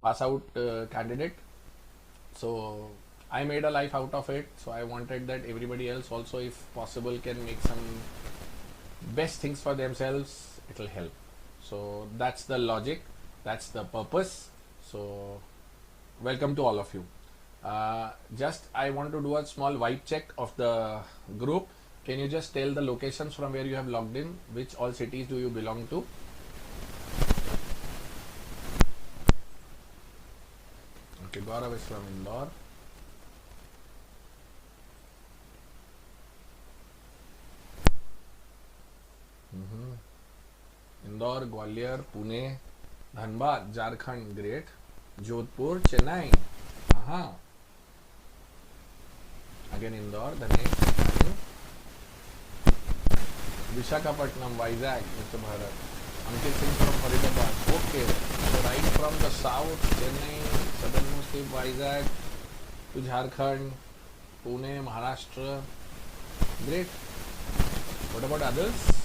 pass out candidate. So I made a life out of it. So I wanted that everybody else also, if possible, can make some best things for themselves. It'll help. So that's the logic. That's the purpose. So welcome to all of you. Just I want to do a small vibe check of the group. Can you just tell the locations from where you have logged in? Which all cities do you belong to? Okay, Gaurav is from Indore. Indore, Gwalior, Pune, Dhanbad, Jharkhand, great, Jodhpur, Chennai, हाँ, again Indore, Dhanesh, Visakhapatnam, Vizag, mister Bharat, Ankit Singh from Faridabad, okay, so right from the south, Chennai, southernmost tip, Vizag, to Jharkhand, Pune, Maharashtra, great. What about others?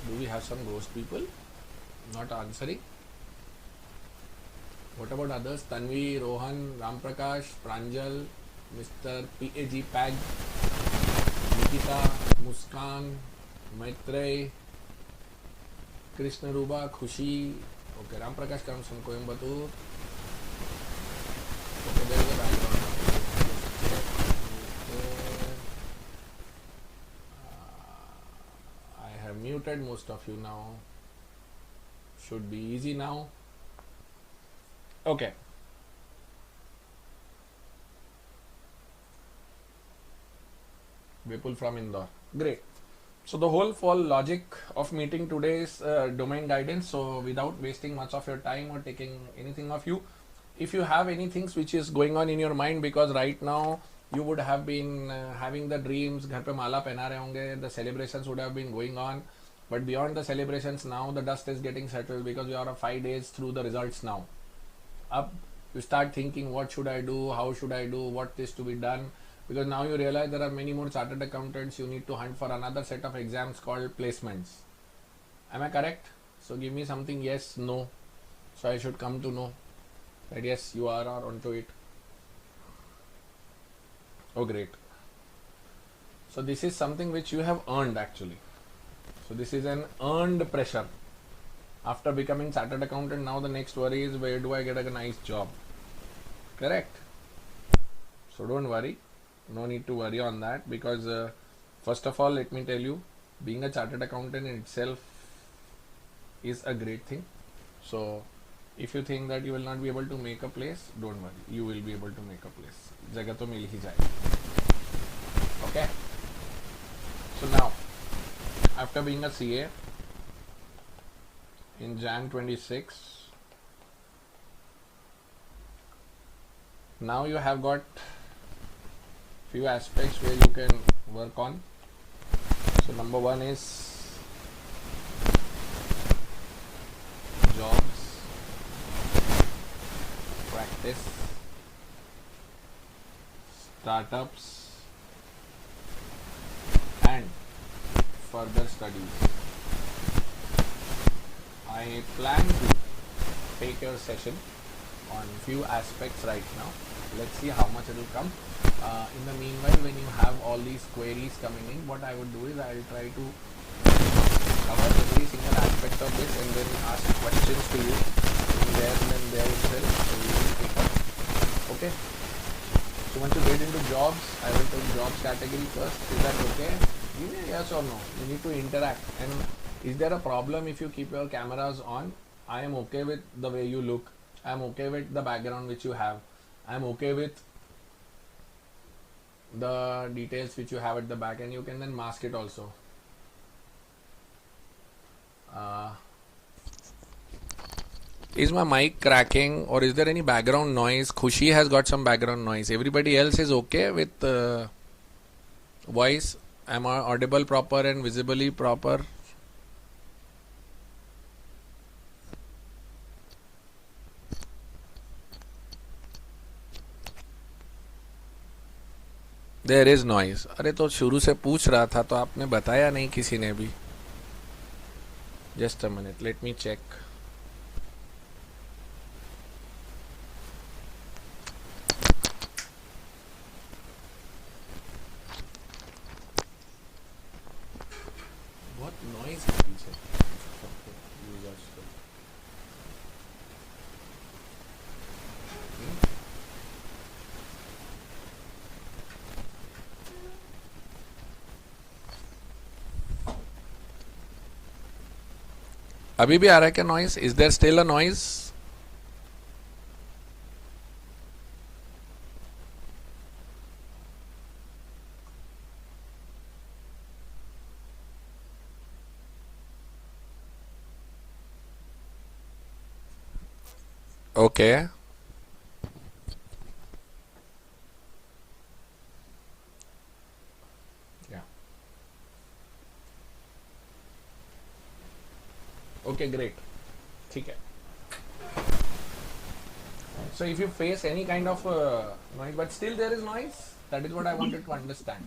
Do we have some ghost people not answering? What about others? Tanvi, Rohan, Ramprakash, Pranjal, Mr. PAG Pag, Nikita, Muskan, Maitrey, Krishna Ruba, Khushi. Okay, Ramprakash comes from Coimbatore. Okay, there is a background noise. I have muted most of you now. Should be easy now. Okay. Vipul from Indore. Great. So the whole fall logic of meeting today is domain guidance. So without wasting much of your time or taking anything of you, if you have any things which is going on in your mind, because right now you would have been having the dreams, घर पे माला पहना रहे होंगे, the celebrations would have been going on, but beyond the celebrations now the dust is getting settled because we are 5 days through the results now. Up, you start thinking, what should I do, how should I do, what is to be done, because now you realize there are many more chartered accountants. You need to hunt for another set of exams called placements. Am I correct? So give me something yes, no, so I should come to know that yes, you are onto it. Oh great. So this is something which you have earned actually. So this is an earned pressure. After becoming chartered accountant, now the next worry is, where do I get a nice job? Correct? So don't worry. No need to worry on that, because first of all, let me tell you, being a chartered accountant in itself is a great thing. So if you think that you will not be able to make a place, don't worry. You will be able to make a place. जगह तो मिल ही जाएगी. Okay? So now, after being a CA in Jan 26, now you have got few aspects where you can work on. So number one is jobs, practice, startups, and further studies. I plan to take your session on few aspects right now. Let's see how much it will come. In the meanwhile, when you have all these queries coming in, what I would do is I will try to cover every single aspect of this and then ask questions to you in there and then there itself. So we will pick up. Okay. So once you get into jobs, I will take jobs category first. Is that okay? Give me a yes or no. You need to interact. And is there a problem if you keep your cameras on? I am okay with the way you look. I am okay with the background which you have. I am okay with the details which you have at the back, and you can then mask it also. Is my mic cracking, or is there any background noise? Khushi has got some background noise. Everybody else is okay with voice? Am I audible proper and visibly proper? There is noise. अरे तो शुरू से पूछ रहा था तो आपने बताया नहीं किसी ने भी. Just a minute, let me check. अभी भी आ रहा है क्या noise? Is there still a noise? Okay, okay great, ठीक है. So if you face any kind of noise, but still there is noise, that is what I wanted to understand.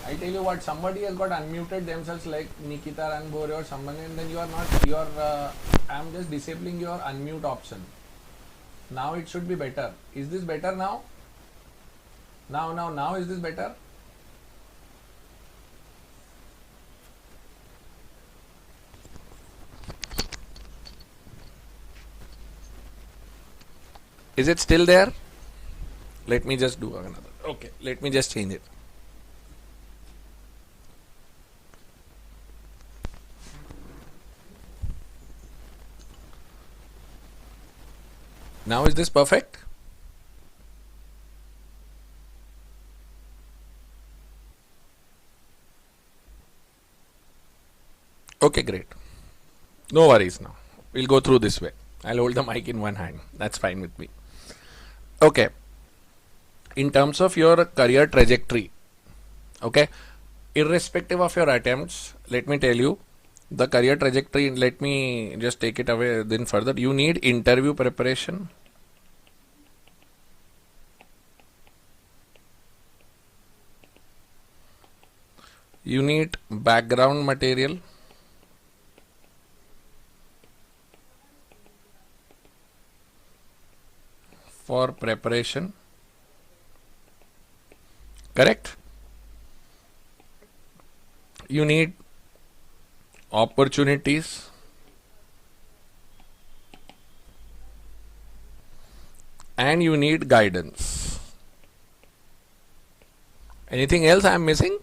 I tell you what, somebody has got unmuted themselves like Nikita Ranbore or someone, and then you are not, you are, I am just disabling your unmute option. Now it should be better. Is this better now? Now is this better? Is it still there? Let me just do another. Okay, let me just change it. Now is this perfect? Okay, great. No worries now. We'll go through this way. I'll hold the mic in one hand. That's fine with me. Okay. In terms of your career trajectory, okay, irrespective of your attempts, let me tell you, the career trajectory, let me just take it away then further. You need interview preparation. You need background material. For preparation. Correct? You need opportunities. And you need guidance. Anything else I am missing?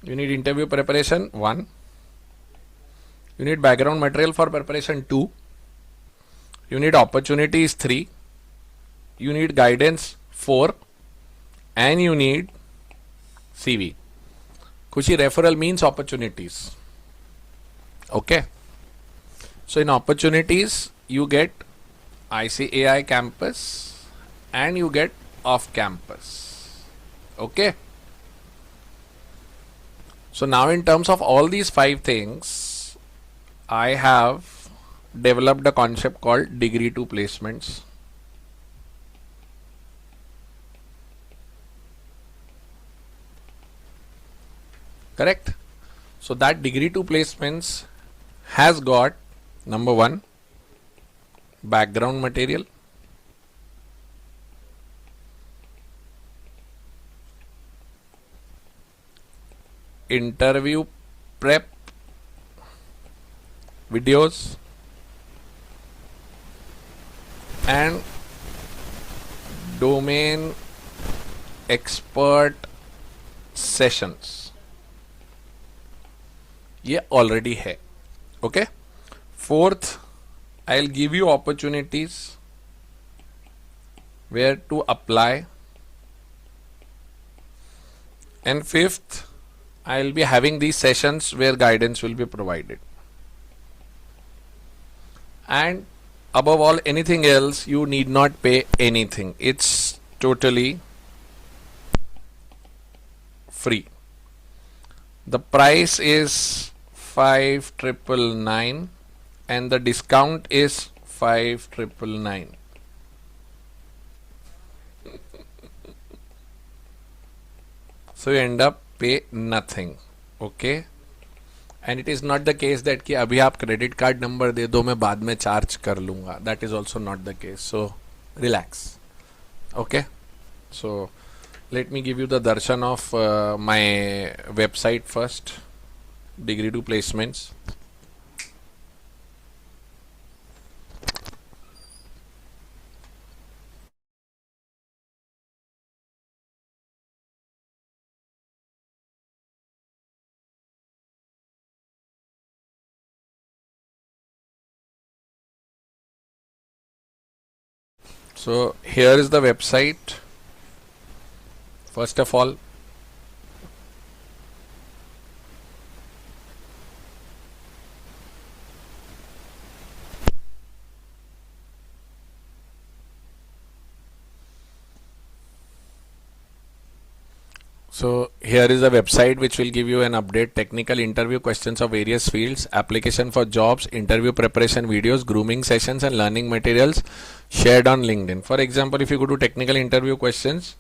You need interview preparation, 1. You need background material for preparation, 2. You need opportunities, 3. You need guidance, 4. And you need CV. Kushi, referral means opportunities. Okay. So in opportunities, you get ICAI campus and you get off campus. Okay. So now in terms of all these 5 things, I have developed a concept called degree 2 placements. Correct? So that degree 2 placements has got number 1, background material. Interview prep videos and domain expert sessions. ये already है. Okay. 4th, I'll give you opportunities where to apply. And 5th, I'll be having these sessions where guidance will be provided. And above all, anything else, you need not pay anything. It's totally free. The price is 5,999 and the discount is 5,999. So you end up pay nothing. Okay. And it is not the case that कि अभी आप credit card number दे दो मैं बाद में charge कर लूँगा. That is also not the case. So relax. Okay. So let me give you the darshan of my website first. Degree 2 placements. So here is the website. First of all, so here is a website which will give you an update, technical interview questions of various fields, application for jobs, interview preparation videos, grooming sessions and learning materials shared on LinkedIn. For example, if you go to technical interview questions,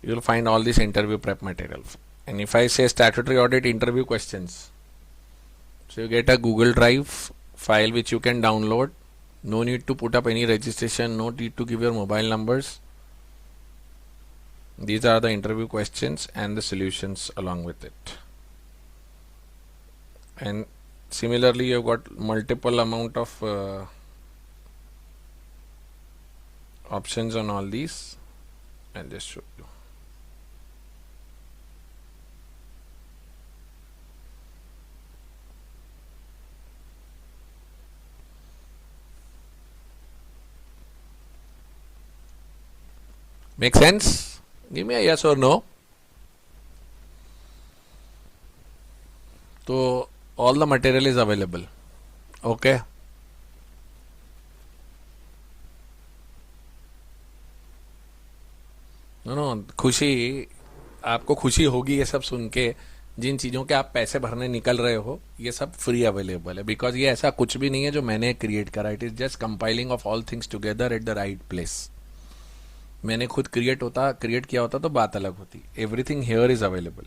you will find all this interview prep material. And if I say statutory audit interview questions, so you get a Google Drive file which you can download. No need to put up any registration, no need to give your mobile numbers. These are the interview questions and the solutions along with it. And similarly, you've got multiple amount of options on all these. I'll just show you. Make sense? Give me a yes or no. So all the material is available. Okay. No खुशी, आपको खुशी होगी ये सब सुन के, जिन चीज़ों के आप पैसे भरने निकल रहे हो ये सब फ्री अवेलेबल है, बिकॉज ये ऐसा कुछ भी नहीं है जो मैंने क्रिएट करा. It is just compiling of all things together at the right place. मैंने खुद क्रिएट किया होता तो बात अलग होती. Everything here is available.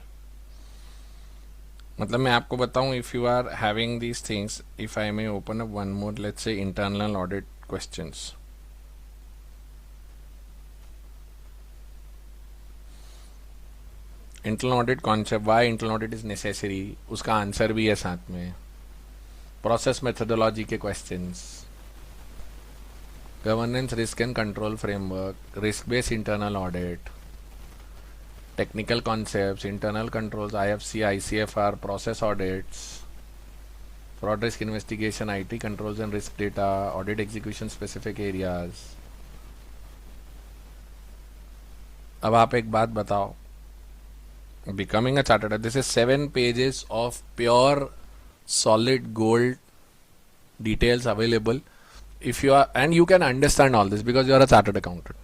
मतलब मैं आपको बताऊं, if you are having these things, if I may open up one more, let's say internal audit questions. Internal audit concept, why internal audit is necessary, उसका आंसर भी है साथ में. Process methodology के questions, governance risk and control framework, risk based internal audit, technical concepts, internal controls, IFC, ICFR, process audits, fraud risk investigation, IT controls and risk data, audit execution specific areas. अब आप एक बात बताओ, becoming a chartered, this is 7 pages of pure solid gold details available. If you are, and you can understand all this because you are a chartered accountant.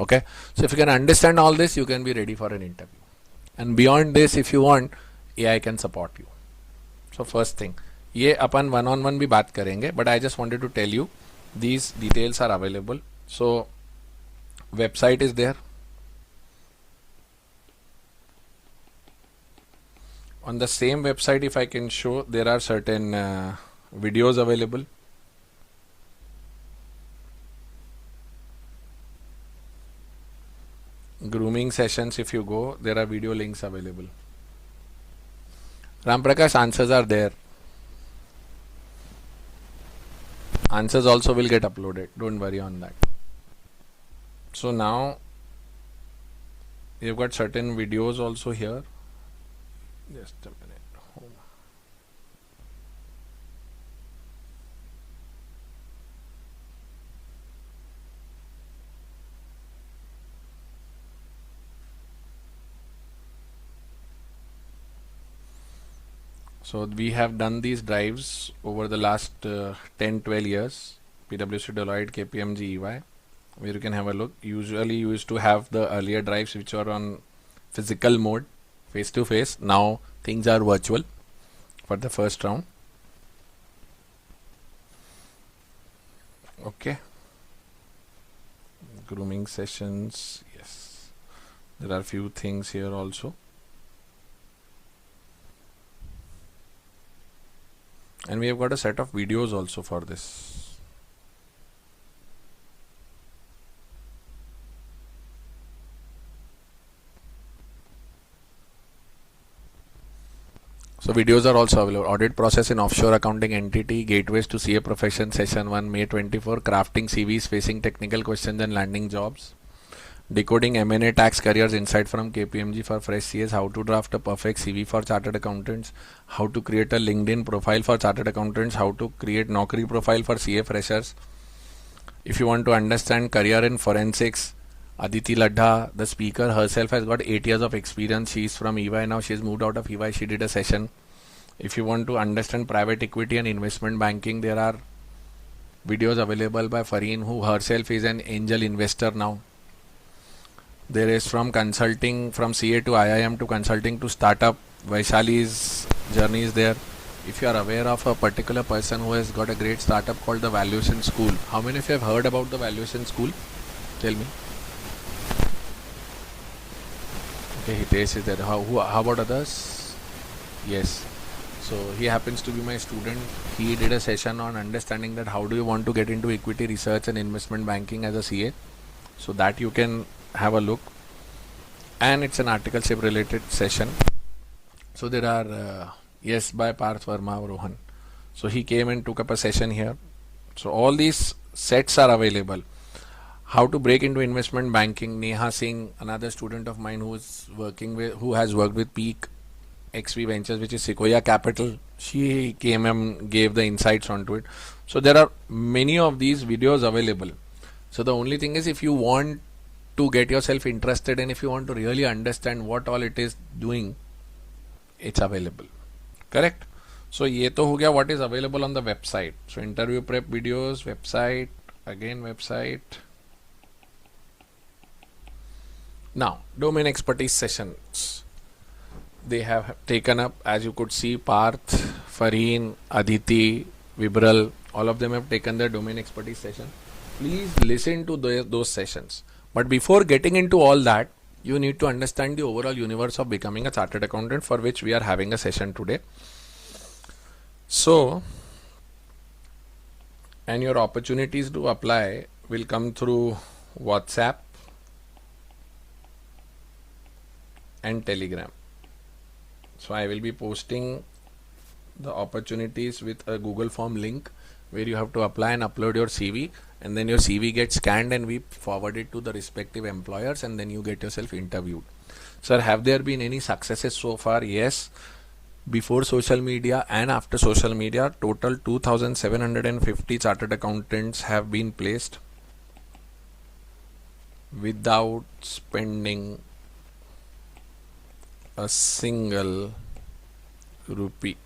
Okay, so if you can understand all this, you can be ready for an interview. And beyond this, if you want, AI can support you. So first thing, ये अपन one-on-one भी बात करेंगे, but I just wanted to tell you these details are available. So website is there. On the same website, if I can show, there are certain videos available. Grooming sessions, if you go, there are video links available. Ram Prakash, answers are there. Answers also will get uploaded. Don't worry on that. So now you've got certain videos also here. Just a minute. So we have done these drives over the last 10-12 years. PwC, Deloitte, KPMG, EY, where you can have a look. Usually you used to have the earlier drives which were on physical mode, face to face. Now things are virtual for the first round. Okay. Grooming sessions, yes. There are few things here also. And we have got a set of videos also for this. So videos are also available. Audit process in offshore accounting entity, gateways to CA profession, session 1, May 24, crafting CVs facing technical questions and landing jobs, decoding M&A tax careers insight from KPMG for fresh CAs, how to draft a perfect CV for chartered accountants, how to create a LinkedIn profile for chartered accountants, how to create Naukri profile for CA freshers, If you want to understand career in forensics, Aditi Ladha, the speaker herself, has got 8 years of experience. She is from EY now. She's moved out of EY. She did a session. If you want to understand private equity and investment banking, there are videos available by Fareen, who herself is an angel investor now. There is from consulting, from CA to IIM to consulting to startup. Vaishali's journey is there. If you are aware of a particular person who has got a great startup called the Valuation School, how many of you have heard about the Valuation School? Tell me. Okay, Hitesh is there. How about others? Yes. So he happens to be my student. He did a session on understanding that how do you want to get into equity research and investment banking as a CA. So that you can have a look. And it's an articleship related session. So there are, yes, by Parth Verma Rohan. So he came and took up a session here. So all these sets are available. How to break into investment banking. Neha Singh, another student of mine who has worked with Peak XV Ventures, which is Sequoia Capital. She came and gave the insights onto it. So there are many of these videos available. So the only thing is, if you want to get yourself interested and if you want to really understand what all it is doing, it's available. Correct? So ye to ho gaya what is available on the website. So interview prep videos, website, again website. Now, domain expertise sessions. They have taken up, as you could see, Parth, Fareen, Aditi, Vibral, all of them have taken their domain expertise session. Please listen to those sessions. But before getting into all that, you need to understand the overall universe of becoming a chartered accountant, for which we are having a session today. So, and your opportunities to apply will come through WhatsApp and Telegram. So I will be posting the opportunities with a Google form link where you have to apply and upload your CV, and then your CV gets scanned and we forward it to the respective employers, and then you get yourself interviewed. Sir, have there been any successes so far? Yes. Before social media and after social media, total 2,750 chartered accountants have been placed without spending a single rupee.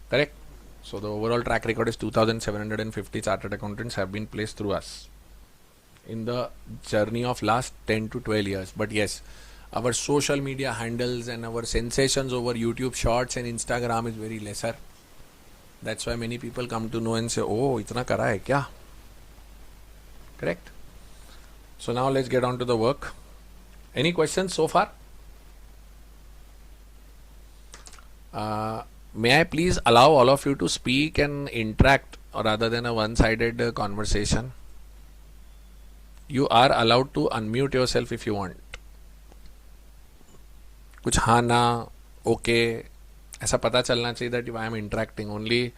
Correct? So the overall track record is 2,750 chartered accountants have been placed through us in the journey of last 10 to 12 years. But yes, our social media handles and our sensations over YouTube shorts and Instagram is very lesser. That's why many people come to know and say, oh, itna kara hai kya? Correct? So now let's get on to the work. Any questions so far? May I please allow all of you to speak and interact rather than a one-sided conversation? You are allowed to unmute yourself if you want. कुछ हाँ ना okay ऐसा पता चलना चाहिए that if I am interacting only.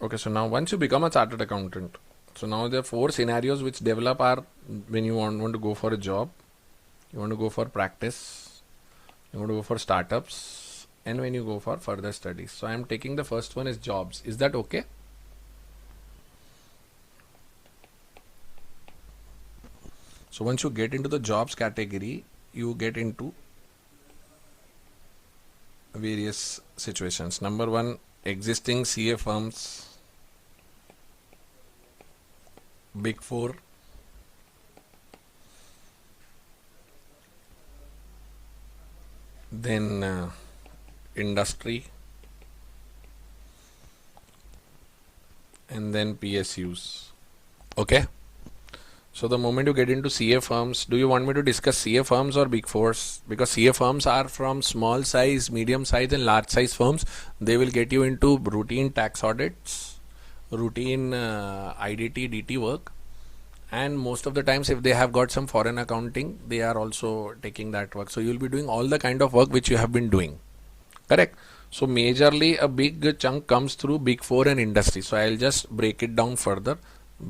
Okay, so now once you become a chartered accountant, so now there are 4 scenarios which develop are when you want to go for a job, you want to go for practice, you want to go for startups, and when you go for further studies. So I am taking the first one is jobs. Is that okay? So once you get into the jobs category, you get into various situations. Number 1, existing CA firms, Big 4, then industry, and then PSUs. Okay. So the moment you get into CA firms, do you want me to discuss CA firms or Big Fours? Because CA firms are from small size, medium size and large size firms. They will get you into routine tax audits, routine IDT, DT work, and most of the times if they have got some foreign accounting, they are also taking that work. So you will be doing all the kind of work which you have been doing. Correct? So majorly a big chunk comes through Big 4 and industry. So I'll just break it down further.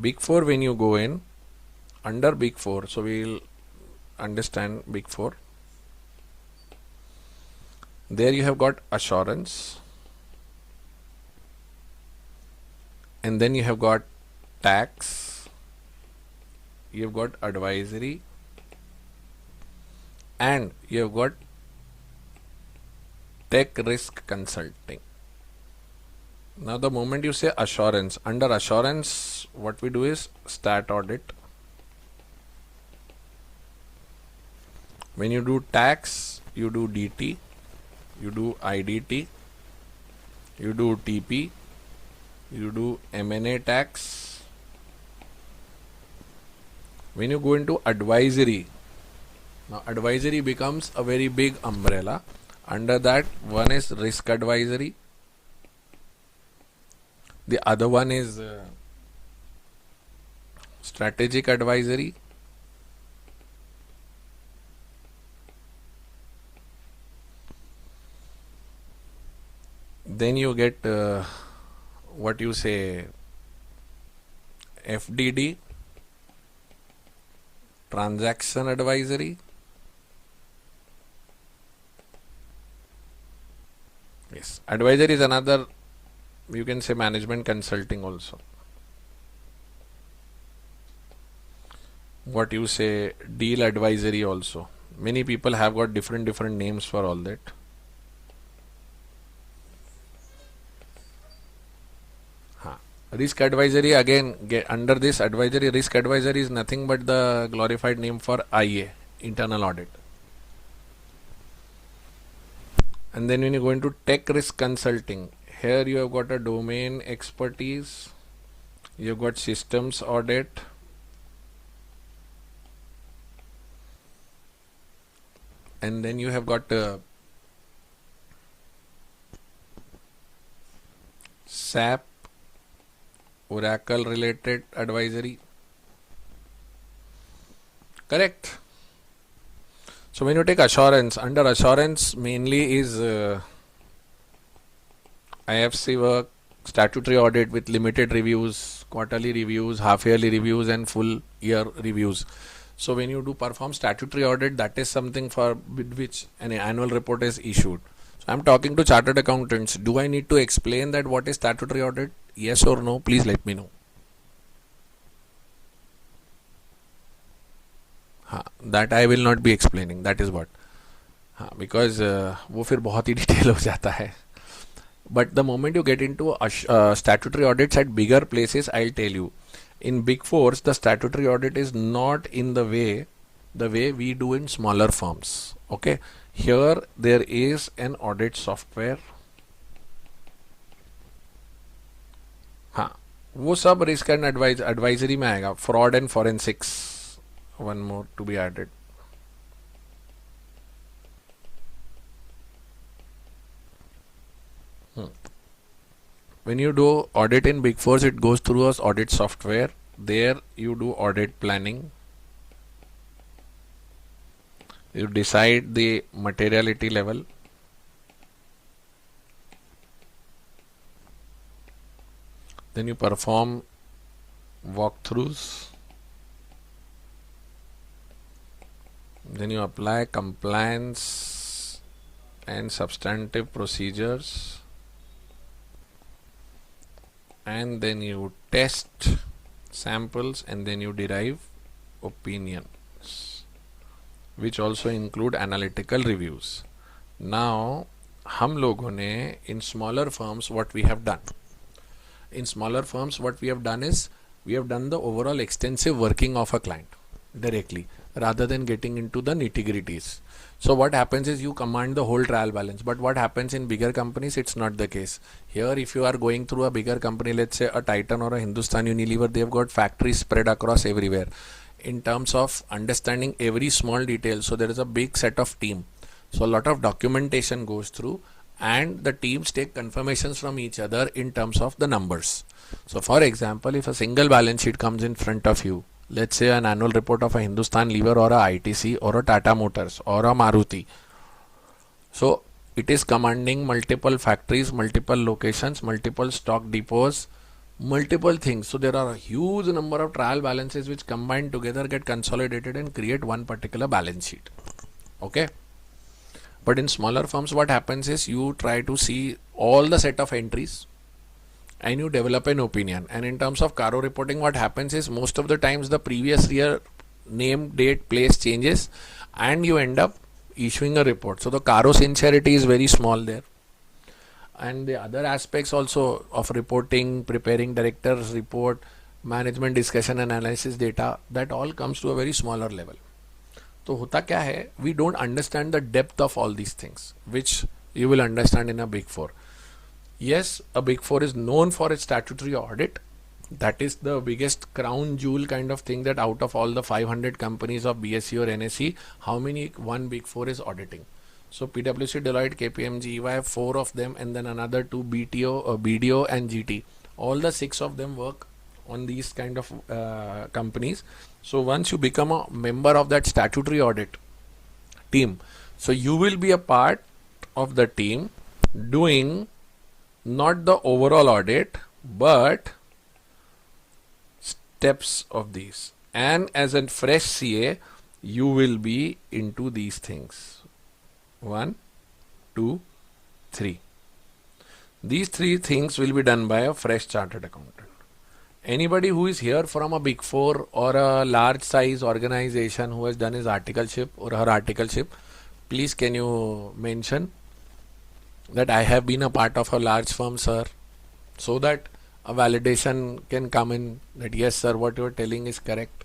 Big 4, when you go in, under Big 4, so we'll understand Big 4. There you have got assurance, and then you have got tax, you have got advisory, and you have got tech risk consulting. Now the moment you say assurance, under assurance what we do is stat audit. When you do tax, you do DT, you do IDT, you do TP, you do M&A tax. When you go into advisory, now advisory becomes a very big umbrella. Under that, one is risk advisory, the other one is strategic advisory, then you get what you say FDD, transaction advisory. Yes, advisory is another, you can say management consulting also. What you say deal advisory also. Many people have got different names for all that. Risk advisory, again under this advisory, risk advisory is nothing but the glorified name for IA, internal audit. And then when you go into tech risk consulting, here you have got a domain expertise, you have got systems audit, and then you have got SAP, Oracle related advisory. Correct. So when you take assurance, under assurance mainly is IFC work, statutory audit with limited reviews, quarterly reviews, half yearly reviews, and full year reviews. So when you do perform statutory audit, that is something for which an annual report is issued. So I'm talking to chartered accountants. Do I need to explain that what is statutory audit? Yes or no? Please let me know. That I will not be explaining. That is what. Because वो फिर बहुत ही detail हो जाता है. But the moment you get into statutory audits at bigger places, I'll tell you. In big fours, the statutory audit is not in the way we do in smaller firms. Okay. Here there is an audit software. वो सब risk and advisory में आएगा. Fraud and forensics. One more to be added. When you do audit in Big Fours, it goes through us audit software. There you do audit planning. You decide the materiality level. Then you perform walkthroughs. Then you apply compliance and substantive procedures. And then you test samples and then you derive opinions, which also include analytical reviews. Now, हम लोगों ने in smaller firms what we have done. In smaller firms what we have done is we have done the overall extensive working of a client directly rather than getting into the nitty-gritties. So what happens is you command the whole trial balance. But what happens in bigger companies, it's not the case. Here if you are going through a bigger company, let's say a Titan or a Hindustan Unilever, they've got factories spread across everywhere. In terms of understanding every small detail, so there is a big set of team. So a lot of documentation goes through and the teams take confirmations from each other in terms of the numbers. So for example, if a single balance sheet comes in front of you, let's say an annual report of a Hindustan Lever or a ITC or a Tata Motors or a Maruti. So it is commanding multiple factories, multiple locations, multiple stock depots, multiple things. So there are a huge number of trial balances which combined together get consolidated and create one particular balance sheet. Okay. But in smaller firms, what happens is you try to see all the set of entries and you develop an opinion. And in terms of Caro reporting, what happens is most of the times the previous year name, date, place changes, and you end up issuing a report. So the Caro sincerity is very small there. And the other aspects also of reporting, preparing director's report, management discussion analysis data, that all comes to a very smaller level. तो होता क्या है, we don't understand the depth of all these things, which you will understand in a Big Four. Yes, a Big Four is known for its statutory audit. That is the biggest crown jewel kind of thing, that out of all the 500 companies of BSE or NSE, how many one Big Four is auditing. So PwC, Deloitte, KPMG, EY, 4 of them, and then another 2 BDO and GT. All the 6 of them work on these kind of companies. So once you become a member of that statutory audit team, so you will be a part of the team doing not the overall audit, but steps of these. And as a fresh CA, you will be into these things. 1, 2, 3. These 3 things will be done by a fresh chartered accountant. Anybody who is here from a Big Four or a large size organization who has done his articleship or her articleship, please can you mention that I have been a part of a large firm, sir, so that a validation can come in that yes, sir, what you are telling is correct.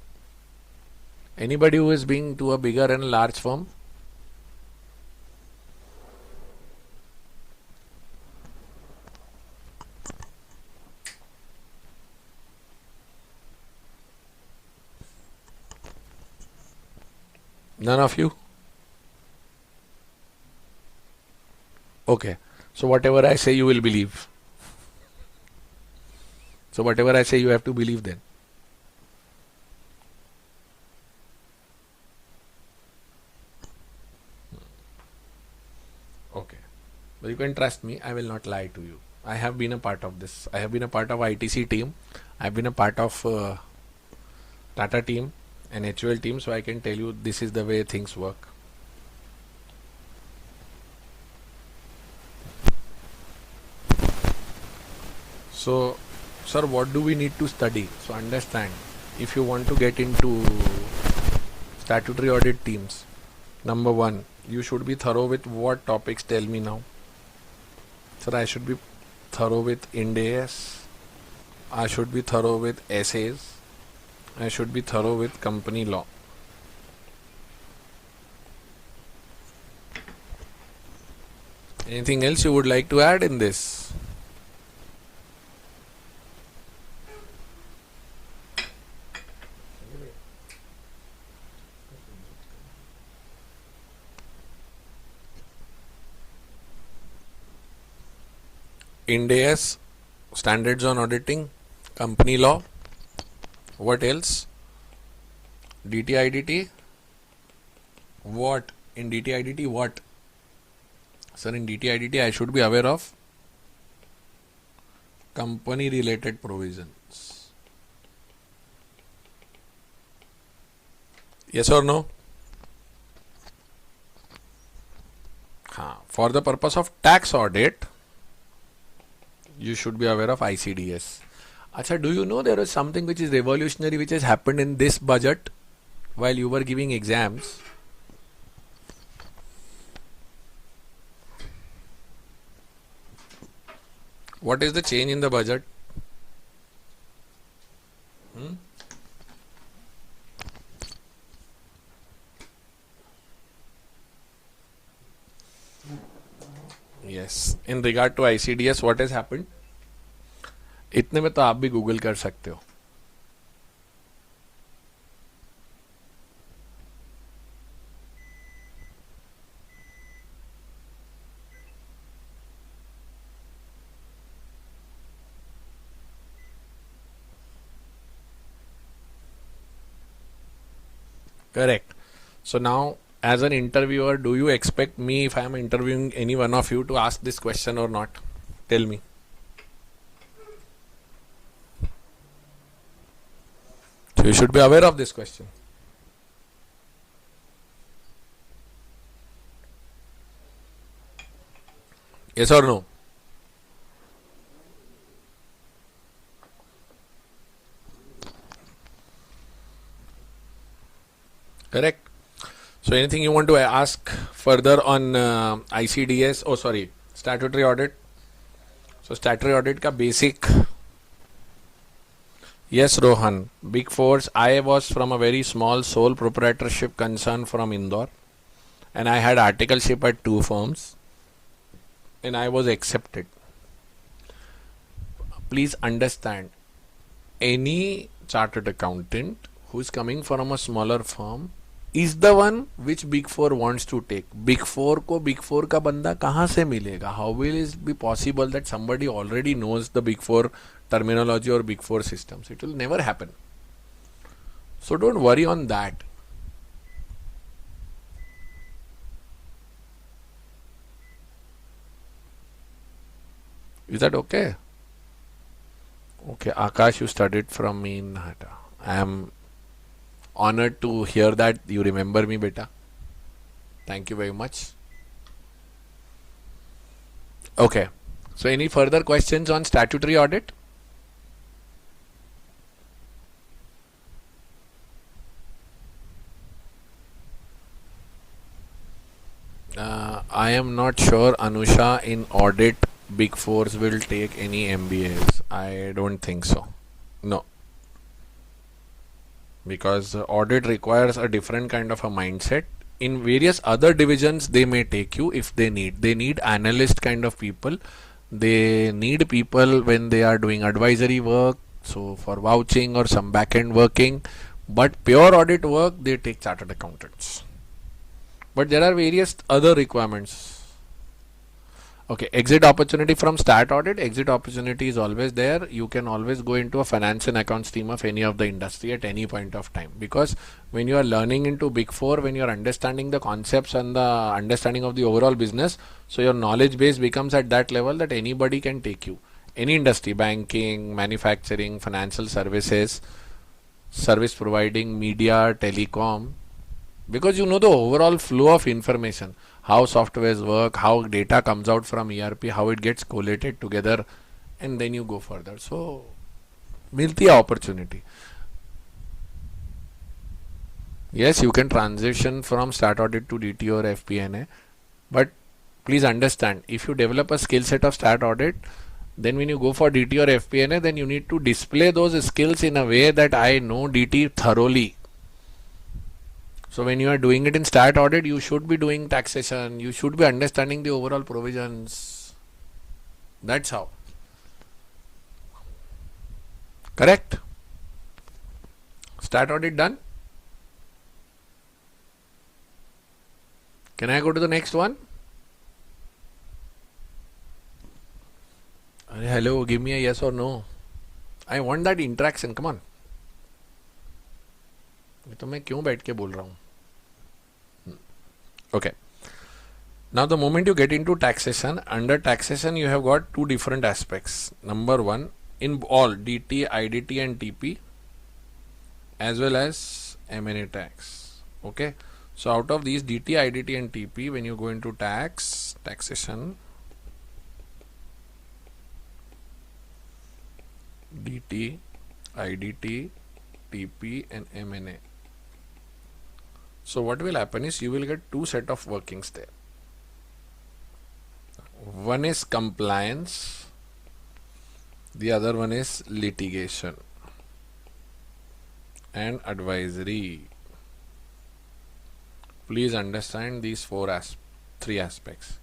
Anybody who is being to a bigger and large firm? None of you? Okay. So whatever I say, you will believe. So whatever I say, you have to believe then. Okay. But you can trust me, I will not lie to you. I have been a part of this. I have been a part of ITC team. I have been a part of Tata team and HUL team. So I can tell you this is the way things work. So, sir, what do we need to study? So understand, if you want to get into statutory audit teams, number 1, you should be thorough with what topics, tell me now. Sir, I should be thorough with Ind AS. I should be thorough with essays. I should be thorough with company law. Anything else you would like to add in this? Ind AS, standards on auditing, company law. What else? DTIDT. What? In DTIDT, what? Sir, in DTIDT, I should be aware of company related provisions. Yes or no? For the purpose of tax audit, you should be aware of ICDS. Acha, do you know there is something which is revolutionary which has happened in this budget while you were giving exams? What is the change in the budget? Yes, in regard to ICDS, what has happened? इतने में तो आप भी Google कर सकते हो. Correct. So now, as an interviewer, do you expect me, if I am interviewing any one of you, to ask this question or not? Tell me. So you should be aware of this question. Yes or no? Correct. So anything you want to ask further on ICDS? Oh, sorry, statutory audit. So statutory audit ka basic. Yes, Rohan. Big Fours. I was from a very small sole proprietorship concern from Indore, and I had articleship at two firms, and I was accepted. Please understand, any chartered accountant who is coming from a smaller firm is the one which Big Four wants to take. Big Four को Big Four का बंदा कहाँ से मिलेगा? How will it be possible that somebody already knows the Big Four terminology or Big Four systems? It will never happen. So don't worry on that. Is that okay? Okay, Akash, you studied from me in Nahata. I am honored to hear that you remember me, beta. Thank you very much. Okay. So any further questions on statutory audit? I am not sure, Anusha, in audit Big Fours will take any MBAs. I don't think so. No. Because audit requires a different kind of a mindset. In various other divisions, they may take you if they need. They need analyst kind of people. They need people when they are doing advisory work, so for vouching or some back end working. But pure audit work, they take chartered accountants. But there are various other requirements. Okay, exit opportunity from stat audit. Exit opportunity is always there. You can always go into a finance and accounts team of any of the industry at any point of time. Because when you are learning into Big Four, when you are understanding the concepts and the understanding of the overall business, so your knowledge base becomes at that level that anybody can take you. Any industry, banking, manufacturing, financial services, service providing, media, telecom, because you know the overall flow of information, how softwares work, how data comes out from ERP, how it gets collated together, and then you go further. So, milti hai opportunity. Yes, you can transition from stat audit to DT or FP&A, but please understand, if you develop a skill set of stat audit, then when you go for DT or FP&A, then you need to display those skills in a way that I know DT thoroughly. So when you are doing it in stat audit, you should be doing taxation, you should be understanding the overall provisions. That's how. Correct? Stat audit done? Can I go to the next one? Hello, give me a yes or no. I want that interaction, come on. तो मैं क्यों बैठ के बोल रहा हूँ? Okay. Now the moment you get into taxation, under taxation you have got two different aspects. Number one, in all DT, IDT and TP as well as M&A tax. Okay. So out of these DT, IDT and TP, when you go into taxation, DT, IDT, TP and M&A. So what will happen is you will get two set of workings there. One is compliance, the other one is litigation and advisory. Please understand these three aspects.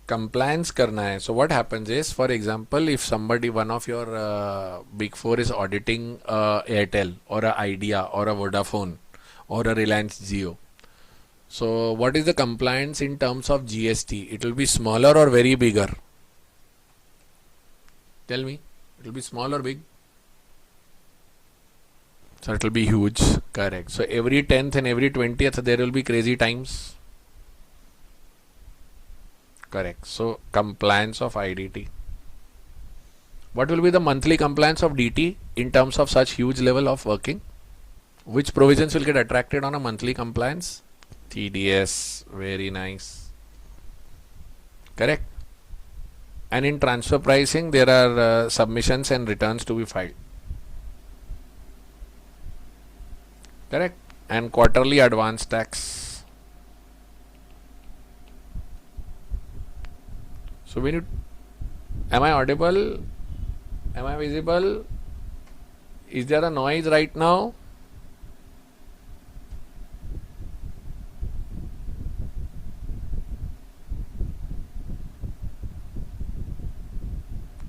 Compliance karna hai. So what happens is, for example, if somebody, one of your Big Four is auditing Airtel or a Idea or a Vodafone or a Reliance Jio. So what is the compliance in terms of GST? It will be smaller or very bigger? Tell me. It will be small or big? So it will be huge. Correct. So every 10th and every 20th there will be crazy times. Correct. So compliance of IDT. What will be the monthly compliance of DT in terms of such huge level of working? Which provisions will get attracted on a monthly compliance? TDS. Very nice. Correct. And in transfer pricing there are submissions and returns to be filed. Correct. and quarterly advance tax. So when you, am I audible? Am I visible? Is there a noise right now?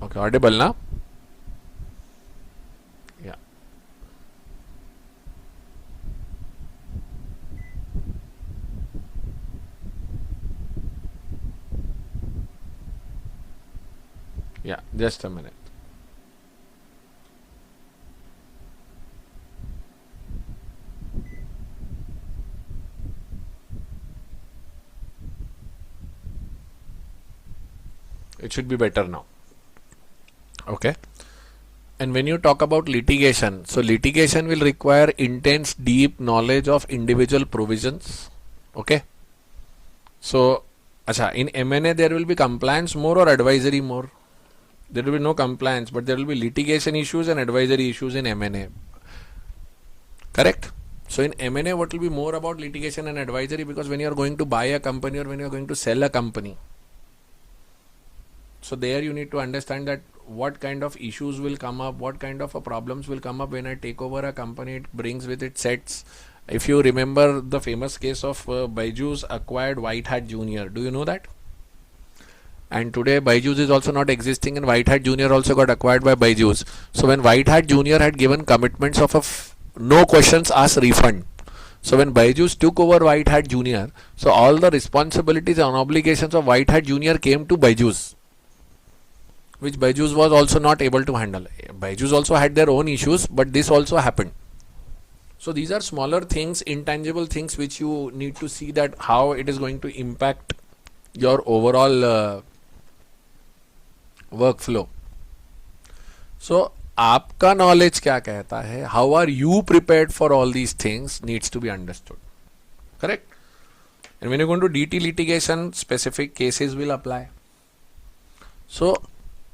Okay, audible now? Yeah. Yeah, just a minute. It should be better now. Okay. And when you talk about litigation, so litigation will require intense, deep knowledge of individual provisions. Okay. So, acha, in M&A there will be compliance more or advisory more? There will be no compliance, but there will be litigation issues and advisory issues in M&A. Correct? So in M&A, what will be more about litigation and advisory? Because when you are going to buy a company or when you are going to sell a company, so there you need to understand that what kind of issues will come up, what kind of problems will come up when I take over a company. It brings with it sets. If you remember the famous case of Byju's acquired White Hat Junior, do you know that? And today Byju's is also not existing and White Hat Junior also got acquired by Byju's. So when White Hat Junior had given commitments of a no questions asked refund. So when Byju's took over White Hat Junior, so all the responsibilities and obligations of White Hat Junior came to Byju's, which Byju's was also not able to handle. Byju's also had their own issues, but this also happened. So these are smaller things, intangible things which you need to see that how it is going to impact your overall workflow. So आपका knowledge क्या कहता है? How are you prepared for all these things needs to be understood. Correct? And when you go into DT litigation, specific cases will apply. So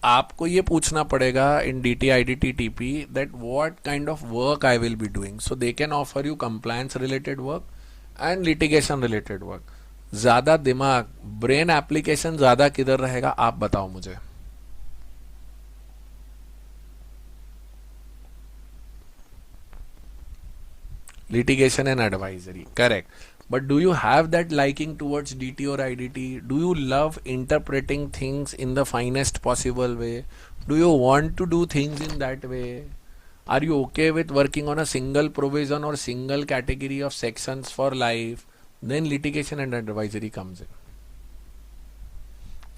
आपको ये पूछना पड़ेगा in DT, IDT, TP that what kind of work I will be doing. So they can offer you compliance related work and litigation related work. ज़्यादा दिमाग, brain application ज़्यादा किधर रहेगा आप बताओ मुझे. Litigation and advisory, correct. But do you have that liking towards DT or IDT? Do you love interpreting things in the finest possible way? Do you want to do things in that way? Are you okay with working on a single provision or single category of sections for life? Then litigation and advisory comes in.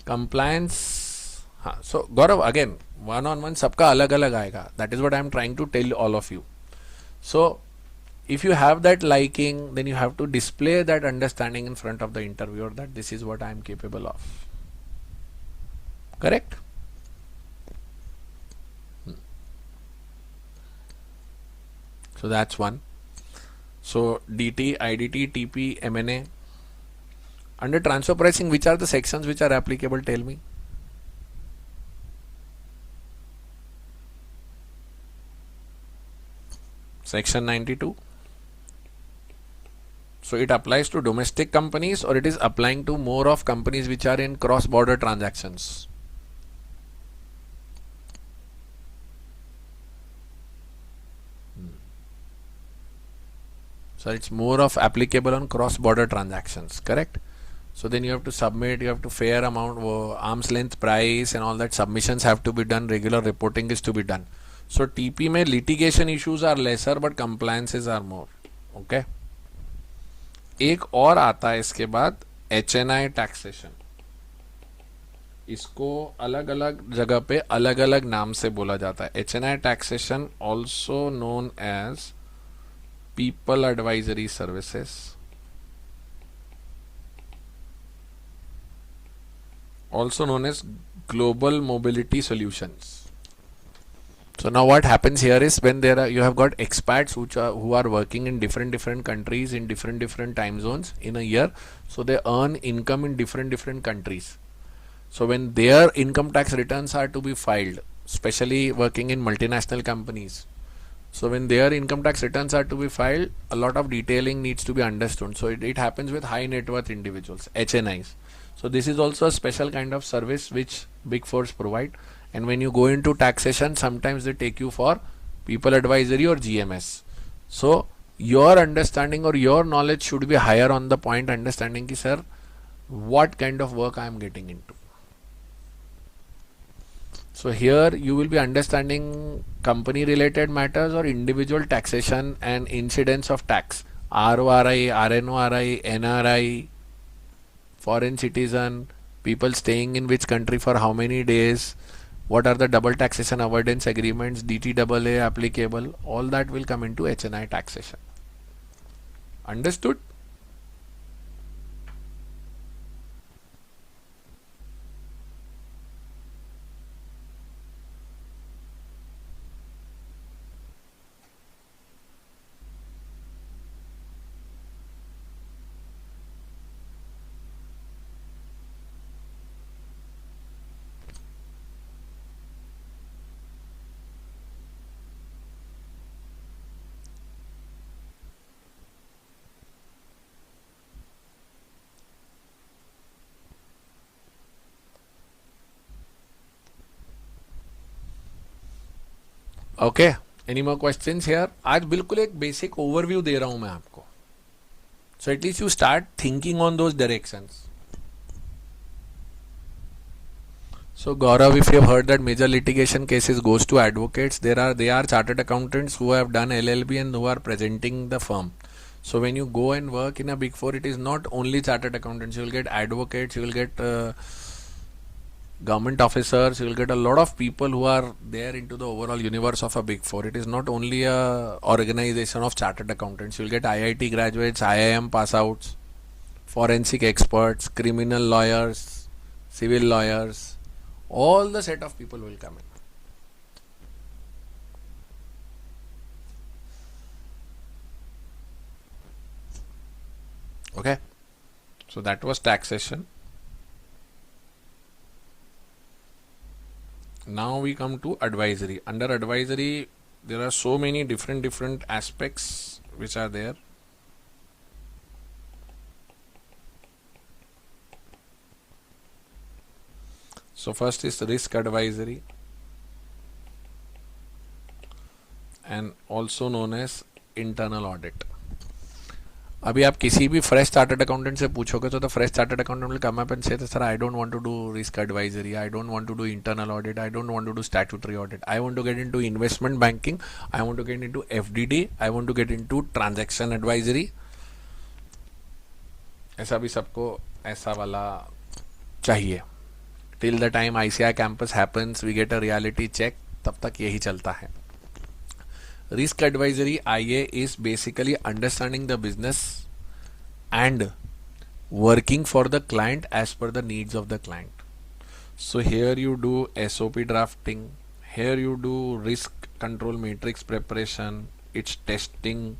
Compliance. So Gaurav, again, one-on-one सबका अलग-अलग आएगा. That is what I am trying to tell all of you. So if you have that liking, then you have to display that understanding in front of the interviewer that this is what I am capable of. Correct? So that's one. So DT, IDT, TP, M&A. Under transfer pricing, which are the sections which are applicable? Tell me. Section 92. So it applies to domestic companies or it is applying to more of companies which are in cross-border transactions? So it's more of applicable on cross-border transactions, correct? So then you have to submit, you have to fair amount, arm's length price and all that submissions have to be done, regular reporting is to be done. So TP में litigation issues are lesser but compliances are more. Okay. एक और आता है इसके बाद HNI taxation. इसको अलग अलग जगह पे अलग अलग नाम से बोला जाता है. HNI taxation also known as people advisory services, also known as global mobility solutions. So now what happens here is when there are, you have got expats who are working in different countries in different time zones in a year. So they earn income in different countries. So when their income tax returns are to be filed, especially working in multinational companies, So when their income tax returns are to be filed, a lot of detailing needs to be understood. So it happens with high net worth individuals, HNIs. So this is also a special kind of service which Big Fours provide. And when you go into taxation, sometimes they take you for people advisory or GMS. So your understanding or your knowledge should be higher on the point understanding ki sir, what kind of work I am getting into. So here you will be understanding company related matters or individual taxation and incidence of tax. RORI, RNORI, NRI, foreign citizen, people staying in which country for how many days, what are the double taxation avoidance agreements, DTAA applicable, all that will come into HNI taxation. Understood? Okay, any more questions here? आज बिल्कुल एक basic overview दे रहा हूं मैं आपको, so at least you start thinking on those directions. So Gaurav, if you have heard that major litigation cases goes to advocates, they are chartered accountants who have done LLB and who are presenting the firm. So when you go and work in a Big Four, it is not only chartered accountants. You will get advocates, you will get government officers, you will get a lot of people who are there into the overall universe of a Big Four. It is not only a organization of chartered accountants. You will get IIT graduates, IIM pass outs, forensic experts, criminal lawyers, civil lawyers. All the set of people will come in. Okay, so that was taxation. Now we come to advisory. Under advisory, there are so many different aspects which are there. So first is risk advisory, and also known as internal audit. अभी आप किसी भी fresh chartered accountant से पूछोगे तो fresh chartered accountant will come up and say, sir, I don't want to do risk advisory, I don't want to do internal audit, I don't want to do statutory audit, I want to get into investment banking, I want to get into FDD, I want to get into transaction advisory. ऐसा भी सबको ऐसा वाला चाहिए. Till the time ICI campus happens, we get a reality check, तब तक यही चलता है. Risk advisory IA is basically understanding the business and working for the client as per the needs of the client. So here you do SOP drafting, here you do risk control matrix preparation, its testing,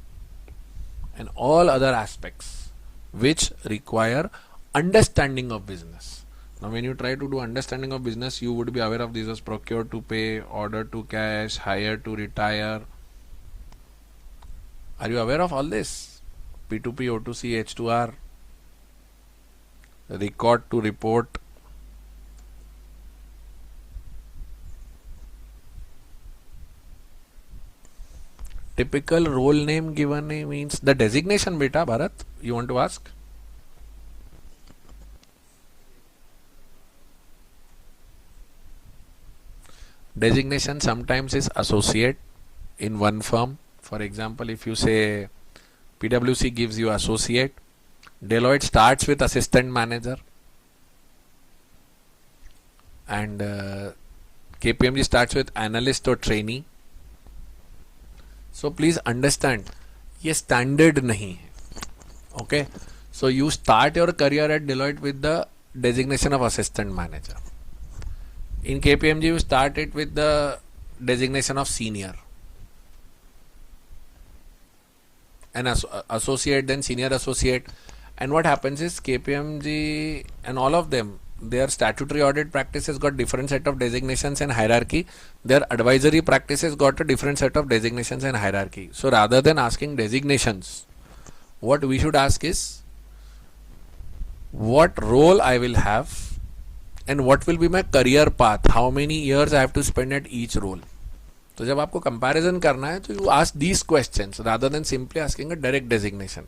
and all other aspects which require understanding of business. Now when you try to do understanding of business, you would be aware of these as procure to pay, order to cash, hire to retire. Are you aware of all this? P2P, O2C, H2R, record to report. Typical role name given means the designation, beta Bharat, you want to ask? Designation sometimes is associate in one firm. For example, if you say PwC gives you associate, Deloitte starts with assistant manager, and KPMG starts with analyst or trainee. So please understand, ये standard नहीं है. Okay, so you start your career at Deloitte with the designation of assistant manager. In KPMG, you start it with the designation of senior. And associate, then senior associate. And what happens is KPMG and all of them, their statutory audit practices got different set of designations and hierarchy. Their advisory practices got a different set of designations and hierarchy. So rather than asking designations, what we should ask is what role I will have and what will be my career path, how many years I have to spend at each role. तो जब आपको comparison करना है तो you ask these questions rather than simply asking a direct designation.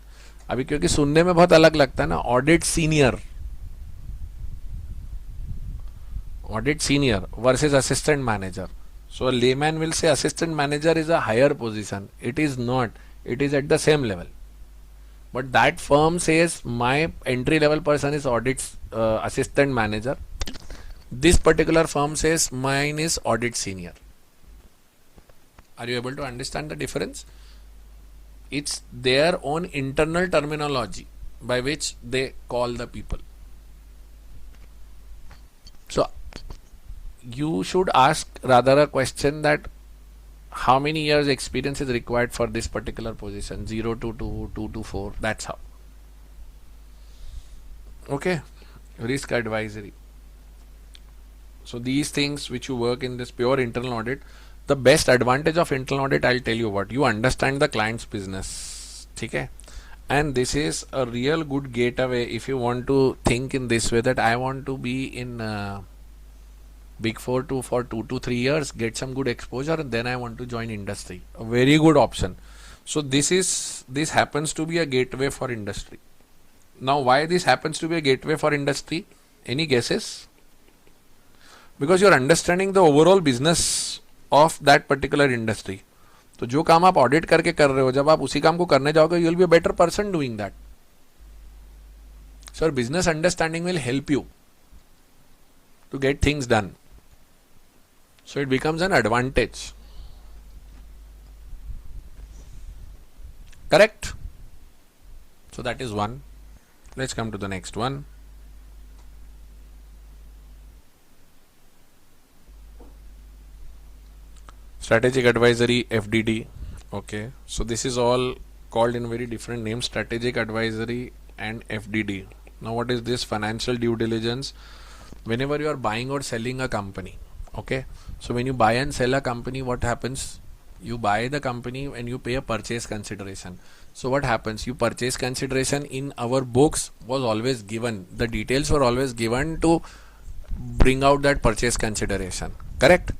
अभी क्योंकि सुनने में बहुत अलग लगता है ना, audit senior versus assistant manager. So a layman will say assistant manager is a higher position. It is not. It is at the same level. But that firm says my entry level person is audit assistant manager. This particular firm says mine is audit senior. Are you able to understand the difference? It's their own internal terminology by which they call the people. So you should ask rather a question that how many years experience is required for this particular position, 0 to 2, 2 to 4, that's how. Okay, risk advisory. So these things which you work in this pure internal audit, the best advantage of internal audit, I'll tell you what, you understand the client's business, okay? And this is a real good gateway if you want to think in this way that I want to be in Big Four for 2 to 3 years, get some good exposure, and then I want to join industry. A very good option. So this happens to be a gateway for industry. Now why this happens to be a gateway for industry? Any guesses? Because you're understanding the overall business of that particular industry. तो जो काम आप audit करके कर रहे हो, जब आप उसी काम को करने जाओगे, you will be a better person doing that. So business understanding will help you to get things done. So it becomes an advantage. Correct? So that is one. Let's come to the next one. Strategic advisory, FDD. Okay, so this is all called in very different names, strategic advisory and FDD. Now what is this? Financial due diligence. Whenever you are buying or selling a company, okay, so when you buy and sell a company, what happens? You buy the company and you pay a purchase consideration. So what happens? You purchase consideration in our books was always given. The details were always given to bring out that purchase consideration. Correct?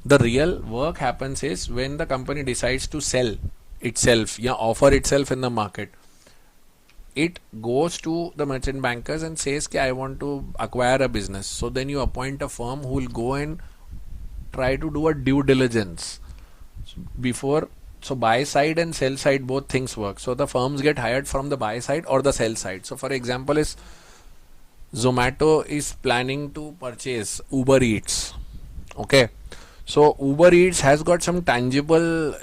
The real work happens is when the company decides to sell itself, yeah, offer itself in the market. It goes to the merchant bankers and says कि I want to acquire a business. So then you appoint a firm who will go and try to do a due diligence before. So buy side and sell side, both things work. So the firms get hired from the buy side or the sell side. So for example, is Zomato is planning to purchase Uber Eats. Okay. So Uber Eats has got some tangible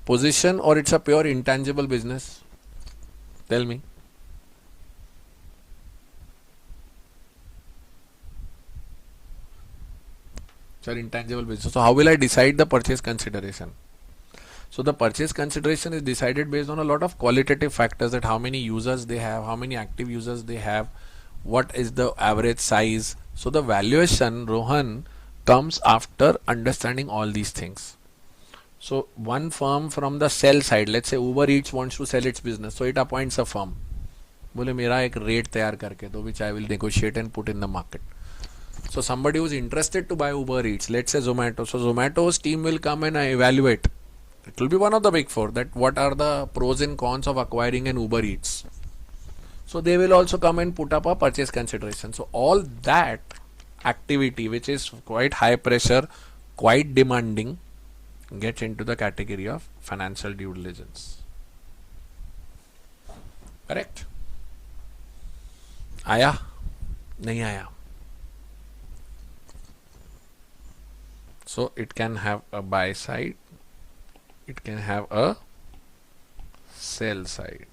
position, or it's a pure intangible business? Tell me. It's an intangible business. So how will I decide the purchase consideration? So the purchase consideration is decided based on a lot of qualitative factors, that how many users they have, how many active users they have, what is the average size. So the valuation, Rohan, comes after understanding all these things. So one firm from the sell side, let's say Uber Eats wants to sell its business, so it appoints a firm. बोले मेरा एक rate तैयार करके दो, which I will negotiate and put in the market. So somebody who is interested to buy Uber Eats, let's say Zomato. So Zomato's team will come and evaluate. It will be one of the big four, that what are the pros and cons of acquiring an Uber Eats. So they will also come and put up a purchase consideration. So all that activity, which is quite high pressure, quite demanding, gets into the category of financial due diligence. Correct? आया? नहीं आया? So it can have a buy side, it can have a sell side.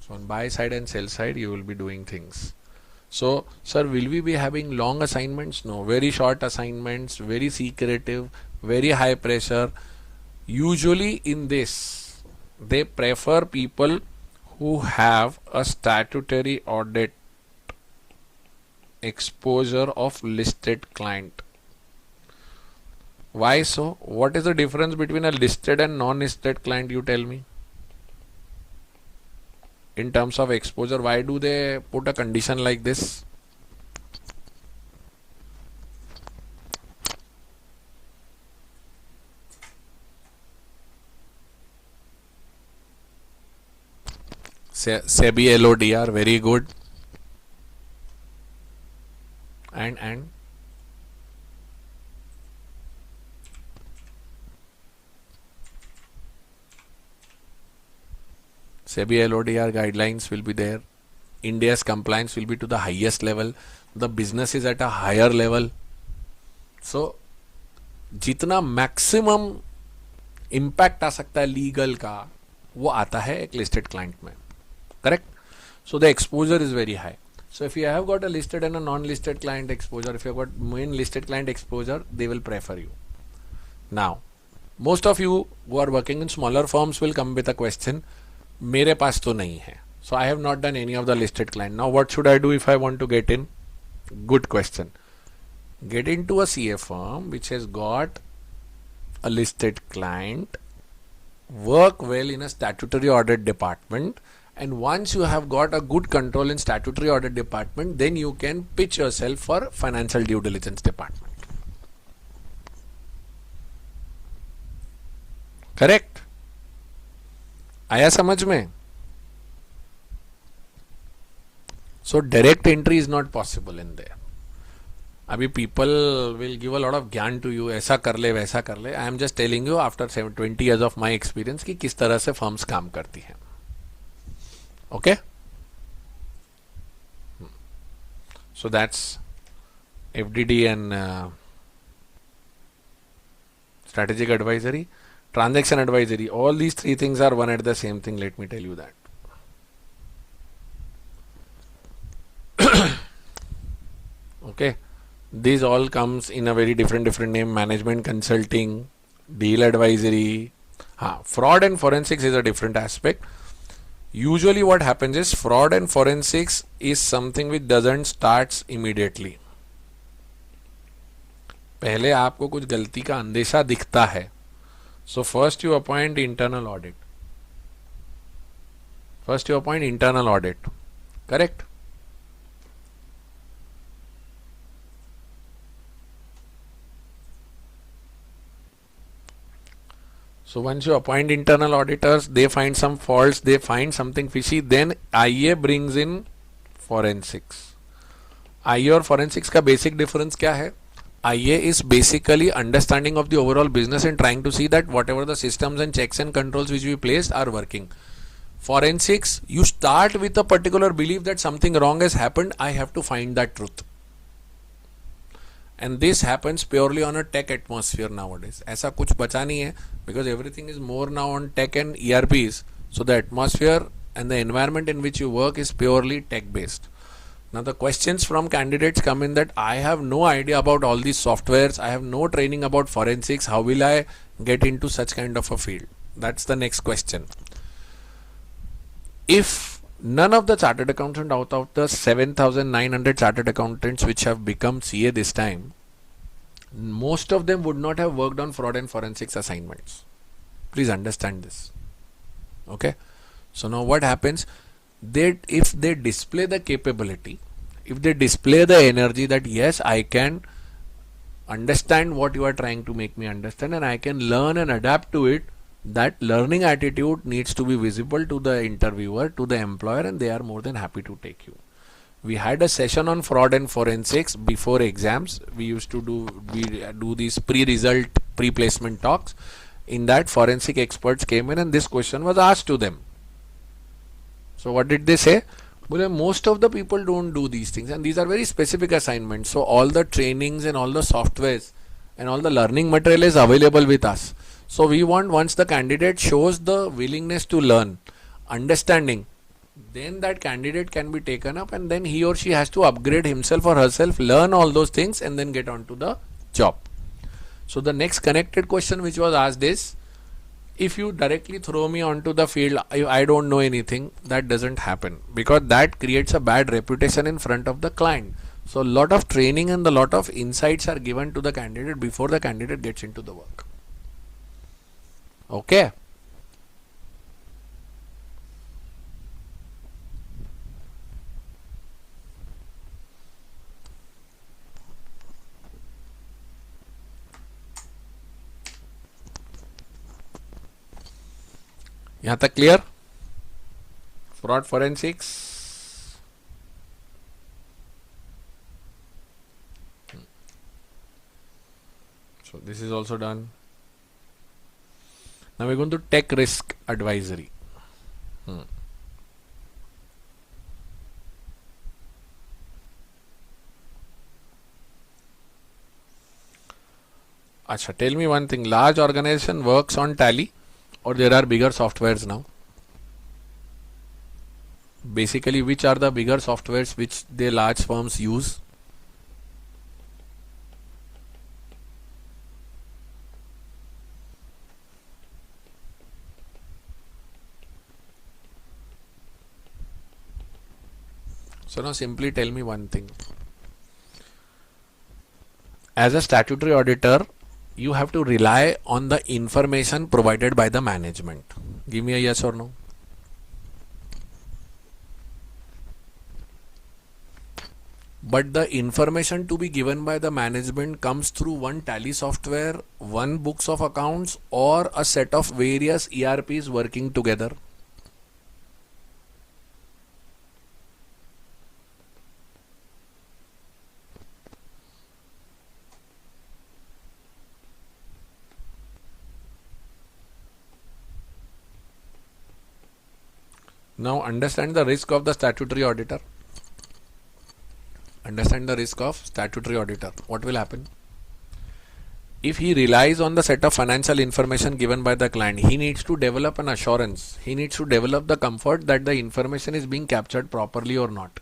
So on buy side and sell side, you will be doing things. So, sir, will we be having long assignments? No, very short assignments, very secretive, very high pressure. Usually in this, they prefer people who have a statutory audit exposure of listed client. Why so? What is the difference between a listed and non-listed client? You tell me. In terms of exposure, why do they put a condition like this? SEBI LODR, very good. And SEBI LODR guidelines will be there. India's compliance will be to the highest level. The business is at a higher level. So जितना maximum impact आ सकता है legal का, वो आता है एक listed client में. Correct? So the exposure is very high. So if you have got a listed and a non-listed client exposure, if you have got main listed client exposure, they will prefer you. Now, most of you who are working in smaller firms will come with a question, मेरे पास तो नहीं है. So I have not done any of the listed client. Now what should I do if I want to get in? Good question. Get into a CA firm which has got a listed client, work well in a statutory audit department, and once you have got a good control in statutory audit department, then you can pitch yourself for financial due diligence department. Correct? आया समझ में? So direct entry is not possible in there. अभी people will give a lot of ज्ञान to you, ऐसा कर ले वैसा कर ले. I am just telling you after 20 years of my experience कि किस तरह से firms काम करती हैं. Okay? So that's FDD and strategic advisory. Transaction advisory, all these three things are one and the same thing, let me tell you that. Okay, these all comes in a very different name: management consulting, deal advisory. Fraud and forensics is a different aspect. Usually what happens is fraud and forensics is something which doesn't starts immediately. पहले आपको कुछ गलती का अंदेशा दिखता है. So first you appoint internal audit. Correct? So once you appoint internal auditors, they find some faults, they find something fishy, then IA brings in forensics. IA और forensics का basic difference क्या है? IA is basically understanding of the overall business and trying to see that whatever the systems and checks and controls which we placed are working. Forensics, you start with a particular belief that something wrong has happened, I have to find that truth. And this happens purely on a tech atmosphere nowadays. ऐसा कुछ बचा नहीं है, because everything is more now on tech and ERPs. So the atmosphere and the environment in which you work is purely tech based. Now the questions from candidates come in that I have no idea about all these softwares, I have no training about forensics, how will I get into such kind of a field? That's the next question. If none of the chartered accountants out of the 7,900 chartered accountants which have become CA this time, most of them would not have worked on fraud and forensics assignments. Please understand this. Okay? So now what happens? If they display the capability, if they display the energy that yes, I can understand what you are trying to make me understand and I can learn and adapt to it, that learning attitude needs to be visible to the interviewer, to the employer, and they are more than happy to take you. We had a session on fraud and forensics before exams. We do these pre-result, pre-placement talks. In that, forensic experts came in and this question was asked to them. So what did they say? Well, most of the people don't do these things and these are very specific assignments. So all the trainings and all the softwares and all the learning material is available with us. So we want, once the candidate shows the willingness to learn, understanding, then that candidate can be taken up and then he or she has to upgrade himself or herself, learn all those things and then get on to the job. So the next connected question which was asked is, if you directly throw me onto the field, I don't know anything, that doesn't happen because that creates a bad reputation in front of the client. So a lot of training and a lot of insights are given to the candidate before the candidate gets into the work. Okay. यहाँ तक clear? Fraud forensics. So this is also done. Now we're going to tech risk advisory. Acha, tell me one thing. Large organization works on Tally, or there are bigger softwares now? Basically, which are the bigger softwares which the large firms use? So now simply tell me one thing. As a statutory auditor, you have to rely on the information provided by the management. Give me a yes or no. But the information to be given by the management comes through one Tally software, one books of accounts, or a set of various ERPs working together. Now understand the risk of the statutory auditor. Understand the risk of statutory auditor. What will happen? If he relies on the set of financial information given by the client, he needs to develop an assurance. He needs to develop the comfort that the information is being captured properly or not.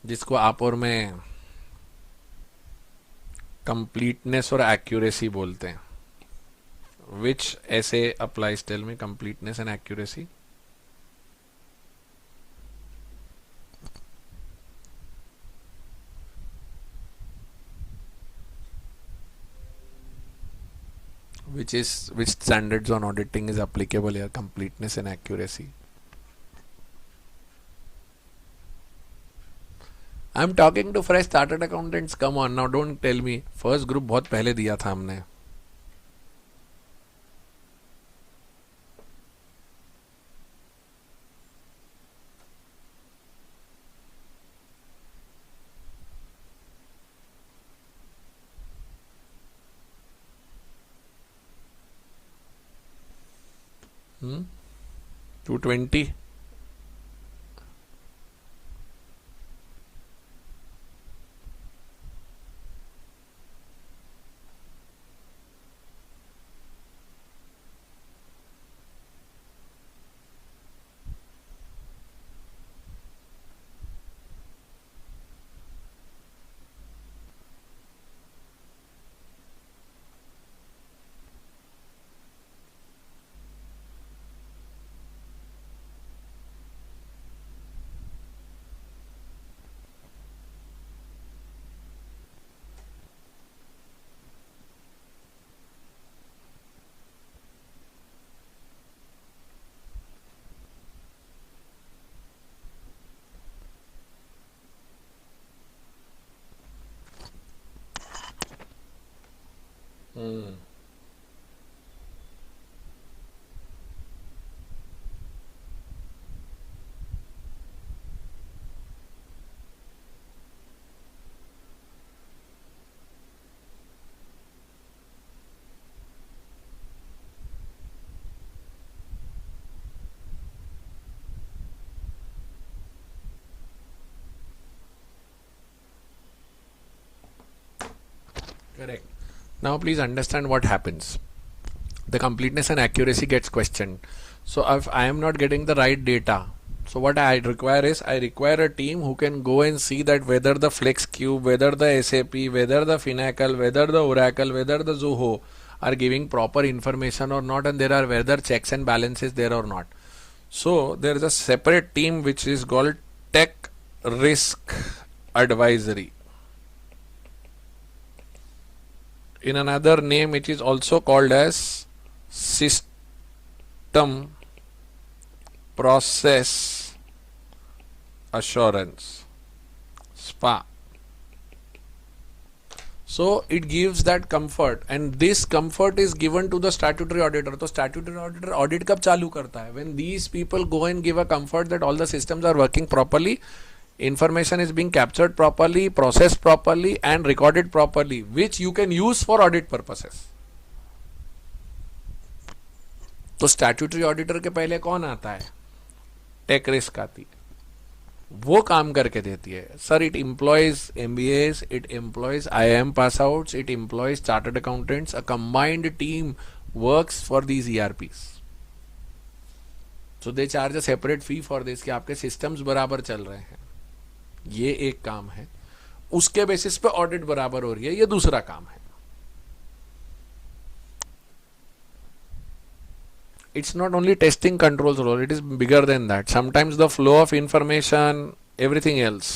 जिसको आप और मैं completeness और accuracy बोलते हैं. Which essay applies? Tell me, completeness and accuracy. Which standards on auditing is applicable here? Completeness and accuracy. I'm talking to fresh started accountants. Come on now, don't tell me. First group बहुत पहले दिया था हमने. Hmm? 220. Correct. Now please understand what happens. The completeness and accuracy gets questioned. So if I am not getting the right data, so what I require is, I require a team who can go and see that whether the FlexCube, whether the SAP, whether the Finacle, whether the Oracle, whether the Zoho are giving proper information or not, and there are whether checks and balances there or not. So there is a separate team which is called Tech Risk advisory. In another name, it is also called as system process assurance, SPA. So it gives that comfort, and this comfort is given to the statutory auditor. So statutory auditor audit कब चालू करता है? When these people go and give a comfort that all the systems are working properly, information is being captured properly, processed properly, and recorded properly, which you can use for audit purposes. तो statutory auditor के पहले कौन आता है? Take risk आती है, वो काम करके देती है. Sir, it employees MBAs, it employees IIM pass outs, it employees chartered accountants. A combined team works for these ERPs. So they charge a separate fee for this कि आपके सिस्टम्स बराबर चल रहे हैं. ये एक काम है. उसके बेसिस पे ऑडिट बराबर हो रही है, ये दूसरा काम है. It's not only testing controls role, it is bigger than that. Sometimes the flow of information, everything else.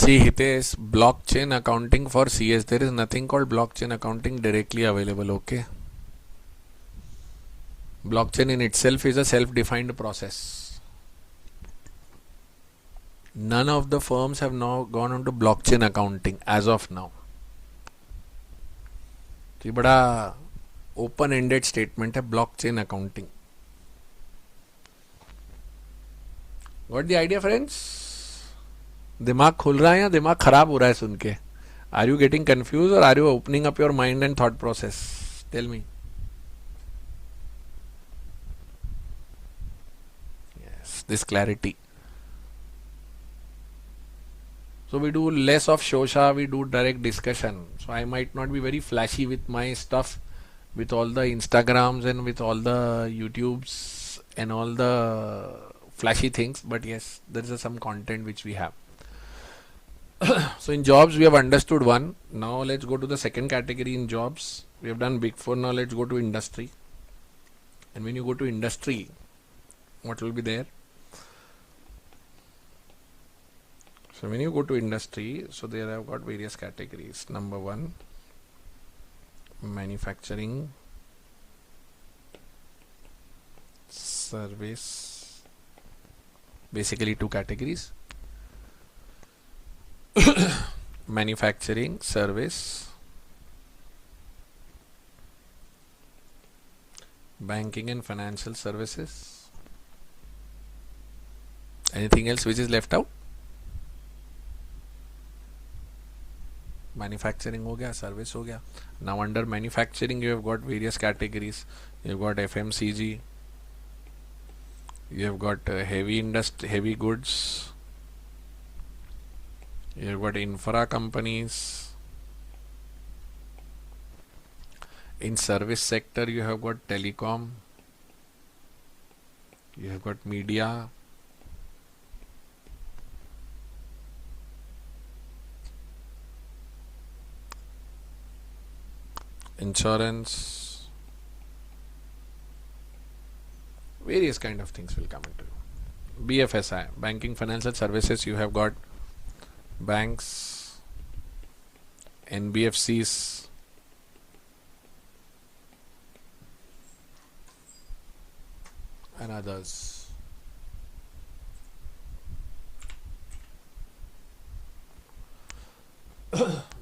See, Hitesh, blockchain accounting for CS, there is nothing called blockchain accounting directly available, okay? Blockchain in itself is a self-defined process. None of the firms have now gone on to blockchain accounting as of now. तो ये बड़ा open ended statement है, blockchain accounting. Got the idea friends? दिमाग खुल रहा है या दिमाग खराब हो रहा है सुन के? आर यू गेटिंग कंफ्यूज और are you opening up your mind and thought process? Tell me. Yes, this clarity. So we do less of shosha, we do direct discussion. So I might not be very flashy with my stuff, with all the Instagrams and with all the YouTubes and all the flashy things, but yes, there is some content which we have. So in jobs we have understood one. Now let's go to the second category in jobs. We have done Big Four, now let's go to industry. And when you go to industry, what will be there? So when you go to industry, so there I've got various categories. Number one, manufacturing, service, basically two categories. Manufacturing, service, banking and financial services. Anything else which is left out? Manufacturing हो गया, service हो गया. Now under manufacturing you have got various categories. You have got FMCG, you have got heavy goods, you have got infra companies. In service sector you have got telecom, you have got media, insurance, various kind of things will come into you. BFSI, banking financial services, you have got banks, NBFCs, and others.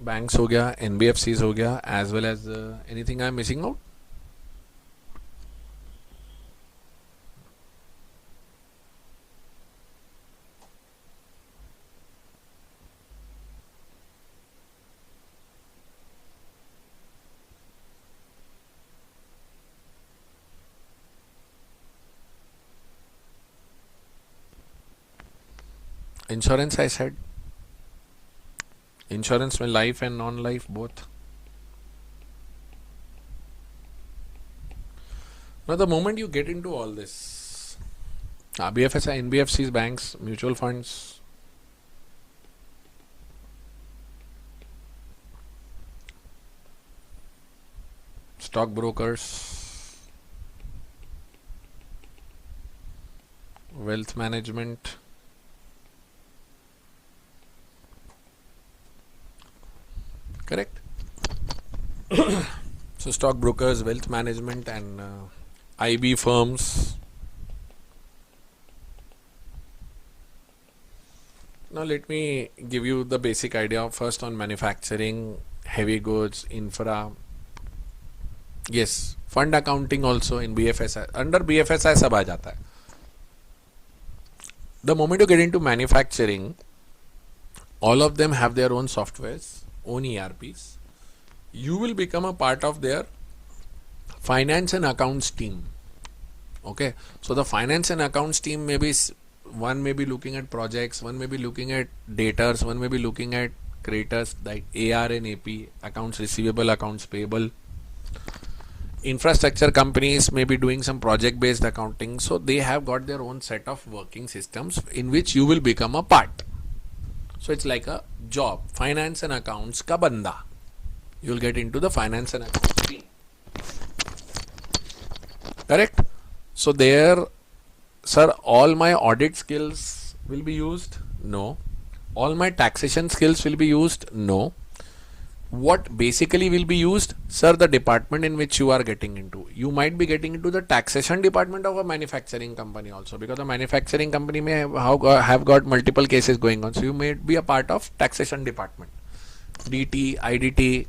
Banks हो गया, NBFCs हो गया, as well as anything I am missing out? Insurance, I said. Insurance में life and non-life both. Now the moment you get into all this, BFSI, NBFCs, banks, mutual funds, stock brokers, wealth management, correct? So stock brokers, wealth management and IB firms. Now let me give you the basic idea first on manufacturing, heavy goods, infra. Yes, fund accounting also in BFSI. Under BFSI सब आ जाता है. The moment you get into manufacturing, all of them have their own softwares, own ERPs. You will become a part of their finance and accounts team. Okay, so the finance and accounts team one may be looking at projects, one may be looking at daters, one may be looking at creators like AR and AP, accounts receivable, accounts payable. Infrastructure companies may be doing some project based accounting, so they have got their own set of working systems in which you will become a part. So it's like a job, finance and accounts ka banda. You will get into the finance and accounts team. Correct? So there, sir, all my audit skills will be used? No. All my taxation skills will be used? No. What basically will be used? Sir, the department in which you are getting into. You might be getting into the taxation department of a manufacturing company also, because the manufacturing company may have got multiple cases going on. So you may be a part of taxation department. DT, IDT,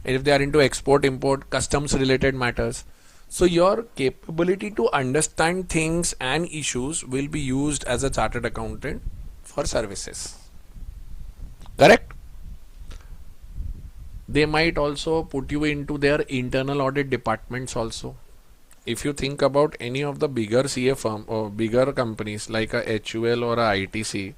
and if they are into export, import, customs related matters. So your capability to understand things and issues will be used as a chartered accountant for services. Correct? They might also put you into their internal audit departments also. If you think about any of the bigger CA firm or bigger companies like a HUL or a ITC,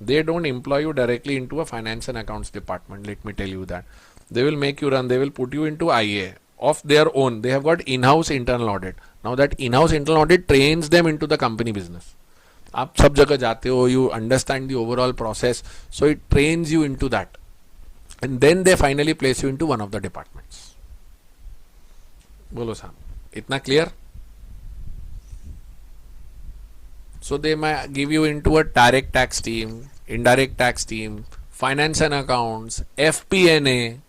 they don't employ you directly into a finance and accounts department. Let me tell you that. They will make you run, they will put you into IA of their own. They have got in-house internal audit. Now that in-house internal audit trains them into the company business. आप सब जगह जाते हो, you understand the overall process, so it trains you into that. And then they finally place you into one of the departments. बोलो साहब, इतना clear? So they might give you into a direct tax team, indirect tax team, finance and accounts, FP&A.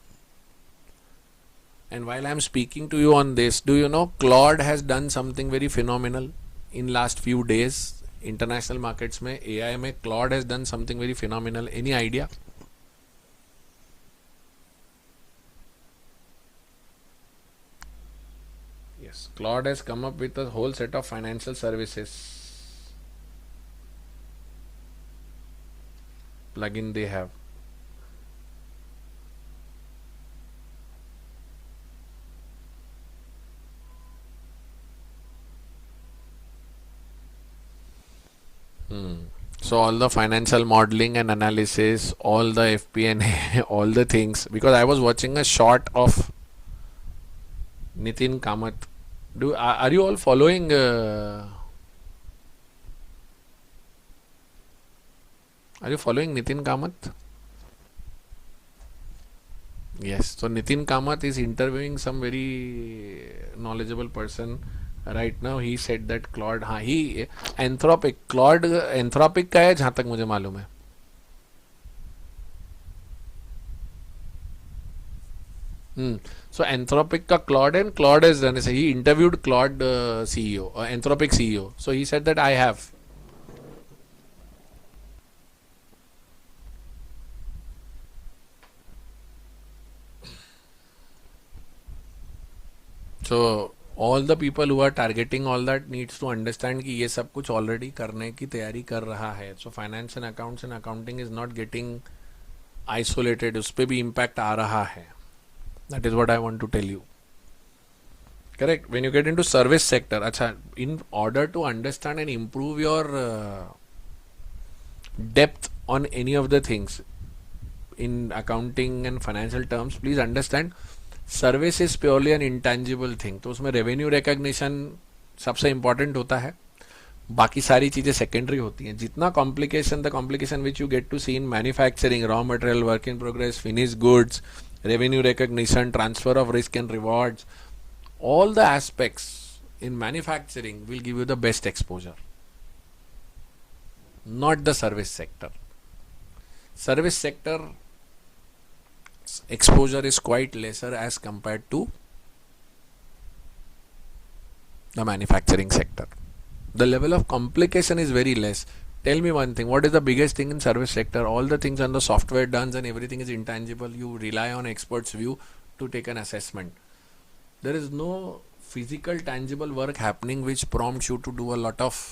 And while I am speaking to you on this, do you know Claude has done something very phenomenal in last few days? International markets में AI में Claude has done something very phenomenal. Any idea? Yes, Claude has come up with a whole set of financial services plugin they have. So all the financial modeling and analysis, all the FP&A, all the things. Because I was watching a short of Nitin Kamath. Are you all following? Are you following Nitin Kamath? Yes. So Nitin Kamath is interviewing some very knowledgeable person. Right now he said that Claude, he Anthropic, Claude Anthropic का है जहाँ तक मुझे मालूम है. So Anthropic का Claude and Claude has done. He interviewed Claude CEO, Anthropic CEO. So he said that I have. So all the people who are targeting all that needs to understand कि ये सब कुछ already करने की तैयारी कर रहा है. So finance and accounts and accounting is not getting isolated. उस पे भी impact आ रहा है. That is what I want to tell you. Correct. When you get into service sector, अच्छा, in order to understand and improve your depth on any of the things in accounting and financial terms, please understand service is purely an intangible thing. तो उसमें revenue recognition सबसे important होता है, बाकी सारी चीजें secondary होती हैं. जितना complication, the complication which you get to see in manufacturing, raw material, work in progress, finish goods, revenue recognition, transfer of risk and rewards, all the aspects in manufacturing will give you the best exposure, not the service sector. Service sector exposure is quite lesser as compared to the manufacturing sector. The level of complication is very less. Tell me one thing, what is the biggest thing in service sector? All the things on the software done and everything is intangible. You rely on experts' view to take an assessment. There is no physical tangible work happening which prompts you to do a lot of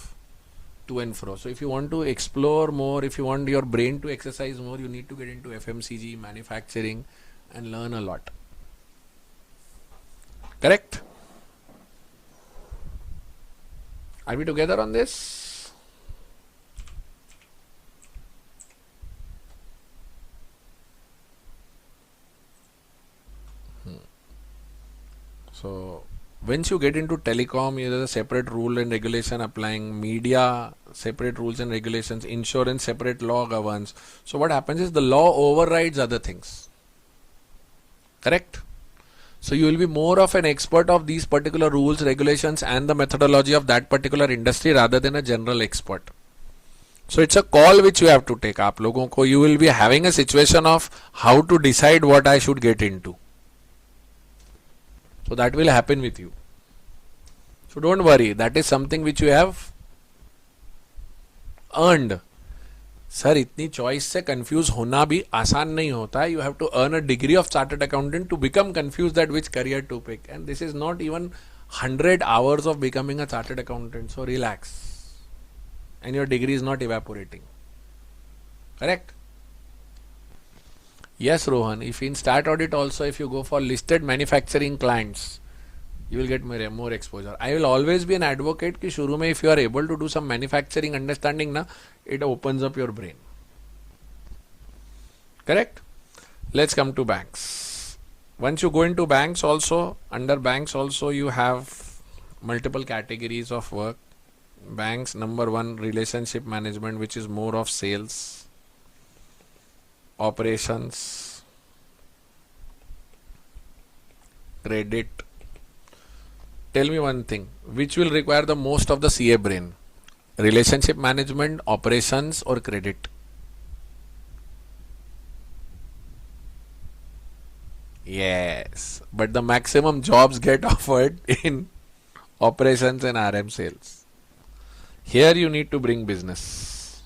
to and fro. So if you want to explore more, if you want your brain to exercise more, you need to get into FMCG, manufacturing and learn a lot. Correct? Are we together on this? So once you get into telecom, there is a separate rule and regulation applying, media, separate rules and regulations, insurance, separate law governs. So what happens is the law overrides other things. Correct? So you will be more of an expert of these particular rules, regulations and the methodology of that particular industry rather than a general expert. So it's a call which you have to take. आप लोगों को, you will be having a situation of how to decide what I should get into. So that will happen with you. So don't worry, that is something which you have earned. Sir इतनी choice से confuse होना भी आसान नहीं होता है. You have to earn a degree of chartered accountant to become confuse that which career to pick, and this is not even 100 hours of becoming a chartered accountant. So relax, and your degree is not evaporating. Correct? Yes, Rohan. If in start audit also, if you go for listed manufacturing clients, you will get more exposure. I will always be an advocate कि शुरू में if you are able to do some manufacturing understanding ना, it opens up your brain. Correct? Let's come to banks. Once you go into banks also, under banks also you have multiple categories of work. Banks, number one, relationship management, which is more of sales, operations, credit. Tell me one thing, which will require the most of the CA brain? Relationship management, operations or credit? Yes, but the maximum jobs get offered in operations and RM sales. Here you need to bring business.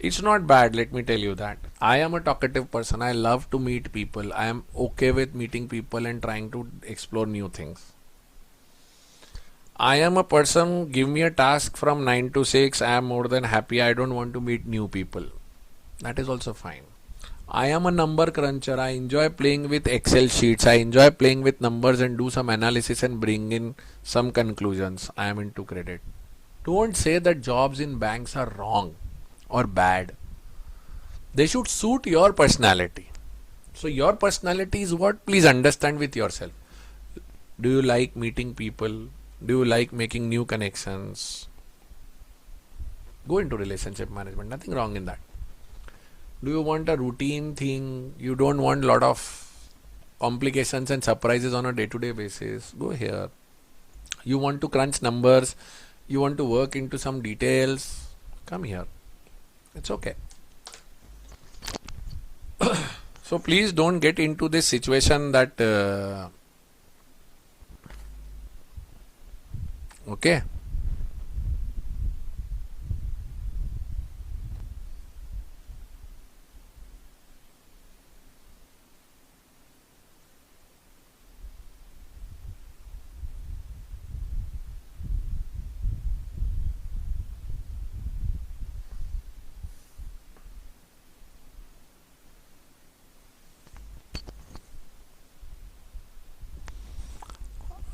It's not bad, let me tell you that. I am a talkative person. I love to meet people. I am okay with meeting people and trying to explore new things. I am a person, give me a task from 9 to 6. I am more than happy. I don't want to meet new people. That is also fine. I am a number cruncher. I enjoy playing with Excel sheets. I enjoy playing with numbers and do some analysis and bring in some conclusions. I am into credit. Don't say that jobs in banks are wrong or bad. They should suit your personality. So your personality is what? Please understand with yourself. Do you like meeting people? Do you like making new connections? Go into relationship management. Nothing wrong in that. Do you want a routine thing? You don't want a lot of complications and surprises on a day-to-day basis? Go here. You want to crunch numbers? You want to work into some details? Come here. It's okay. So please don't get into this situation that okay.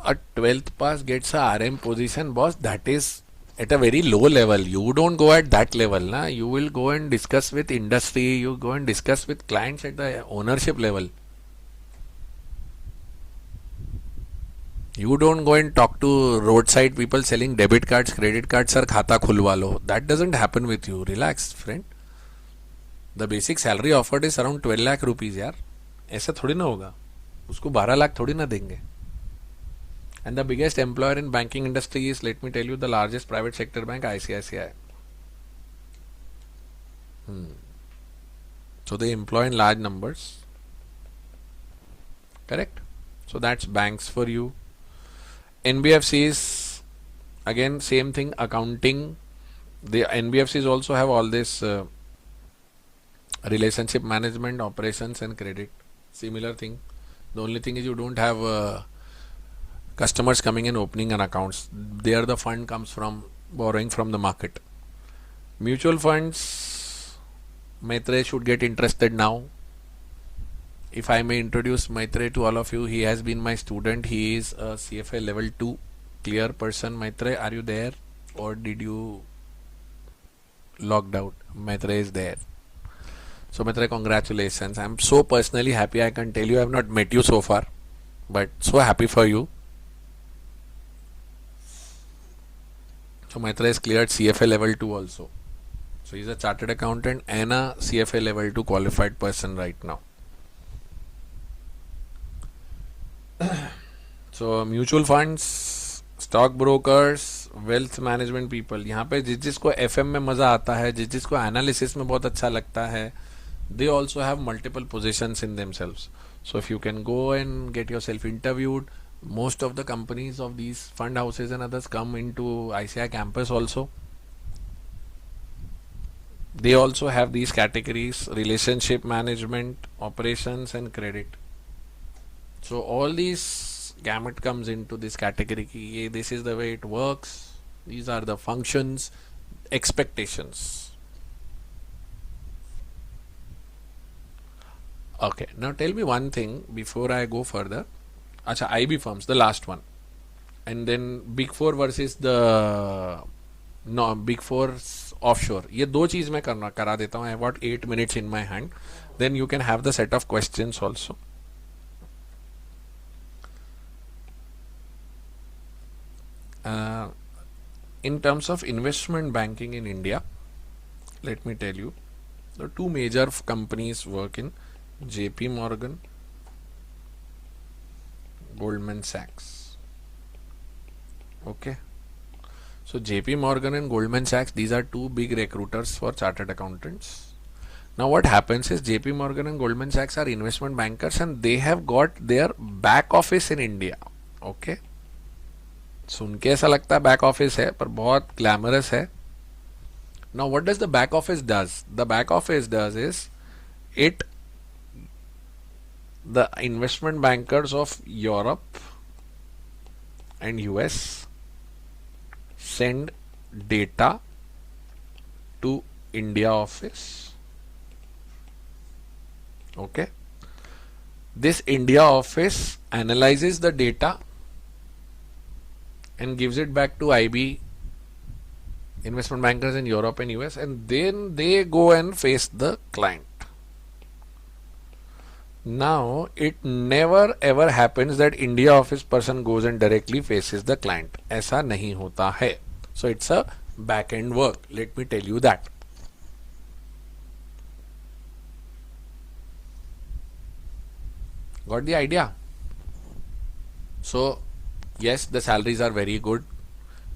A 12th pass gets a RM position, boss. That is at a very low level. You don't go at that level, na. You will go and discuss with industry. You go and discuss with clients at the ownership level. You don't go and talk to roadside people selling debit cards, credit cards, sir खाता खुलवा लो. That doesn't happen with you. Relax, friend. The basic salary offered is around 12 lakh rupees यार. ऐसा थोड़ी ना होगा. उसको 12 लाख थोड़ी ना देंगे. And the biggest employer in banking industry is, let me tell you, the largest private sector bank, ICICI. So they employ in large numbers. Correct? So that's banks for you. NBFCs, again same thing, accounting. The NBFCs also have all this relationship management, operations and credit. Similar thing. The only thing is you don't have customers coming and opening an accounts. There the fund comes from borrowing from the market. Mutual funds, Maitre should get interested now. If I may introduce Maitre to all of you, he has been my student. He is a CFA level 2 clear person. Maitre, are you there or did you logged out? Maitre is there. So Maitre, congratulations. I'm so personally happy. I can tell you I have not met you so far, but so happy for you. So Maitre has cleared CFA level 2 also. So he's a chartered accountant and a CFA level 2 qualified person right now. So mutual funds, stock brokers, wealth management people, यहाँ पे जिसको FM में मजा आता है, जिसको analysis में बहुत अच्छा लगता है, they also have multiple positions in themselves. So if you can go and get yourself interviewed, most of the companies of these fund houses and others come into ICI campus also. They also have these categories: relationship management, operations and credit. So all these gamut comes into this category. This is the way it works. These are the functions, expectations. Okay, now tell me one thing before I go further. Acha, IB firms, the last one, and then Big Four versus the no Big Four offshore. ये दो चीज मैं करा देता हूँ. I have got 8 minutes in my hand. Then you can have the set of questions also. In terms of investment banking in India, let me tell you, the two major companies work in JP Morgan, Goldman Sachs. Okay. So JP Morgan and Goldman Sachs, these are two big recruiters for chartered accountants. Now what happens is JP Morgan and Goldman Sachs are investment bankers and they have got their back office in India. Okay. सुन के ऐसा लगता है back office है, पर बहुत glamorous है. Now what does the back office does? The back office does is the investment bankers of Europe and US send data to India office. Okay. This India office analyzes the data and gives it back to IB, investment bankers in Europe and US, and then they go and face the client. Now it never ever happens that India office person goes and directly faces the client. ऐसा नहीं होता है. So it's a back end work. Let me tell you that. Got the idea? So yes, the salaries are very good,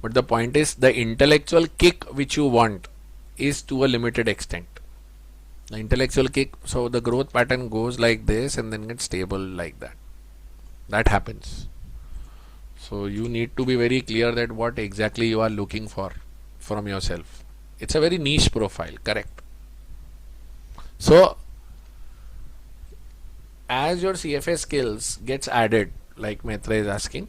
but the point is the intellectual kick which you want is to a limited extent. The intellectual kick, so the growth pattern goes like this and then gets stable like that. That happens. So you need to be very clear that what exactly you are looking for from yourself. It's a very niche profile, correct? So as your CFA skills gets added, like Maitre is asking,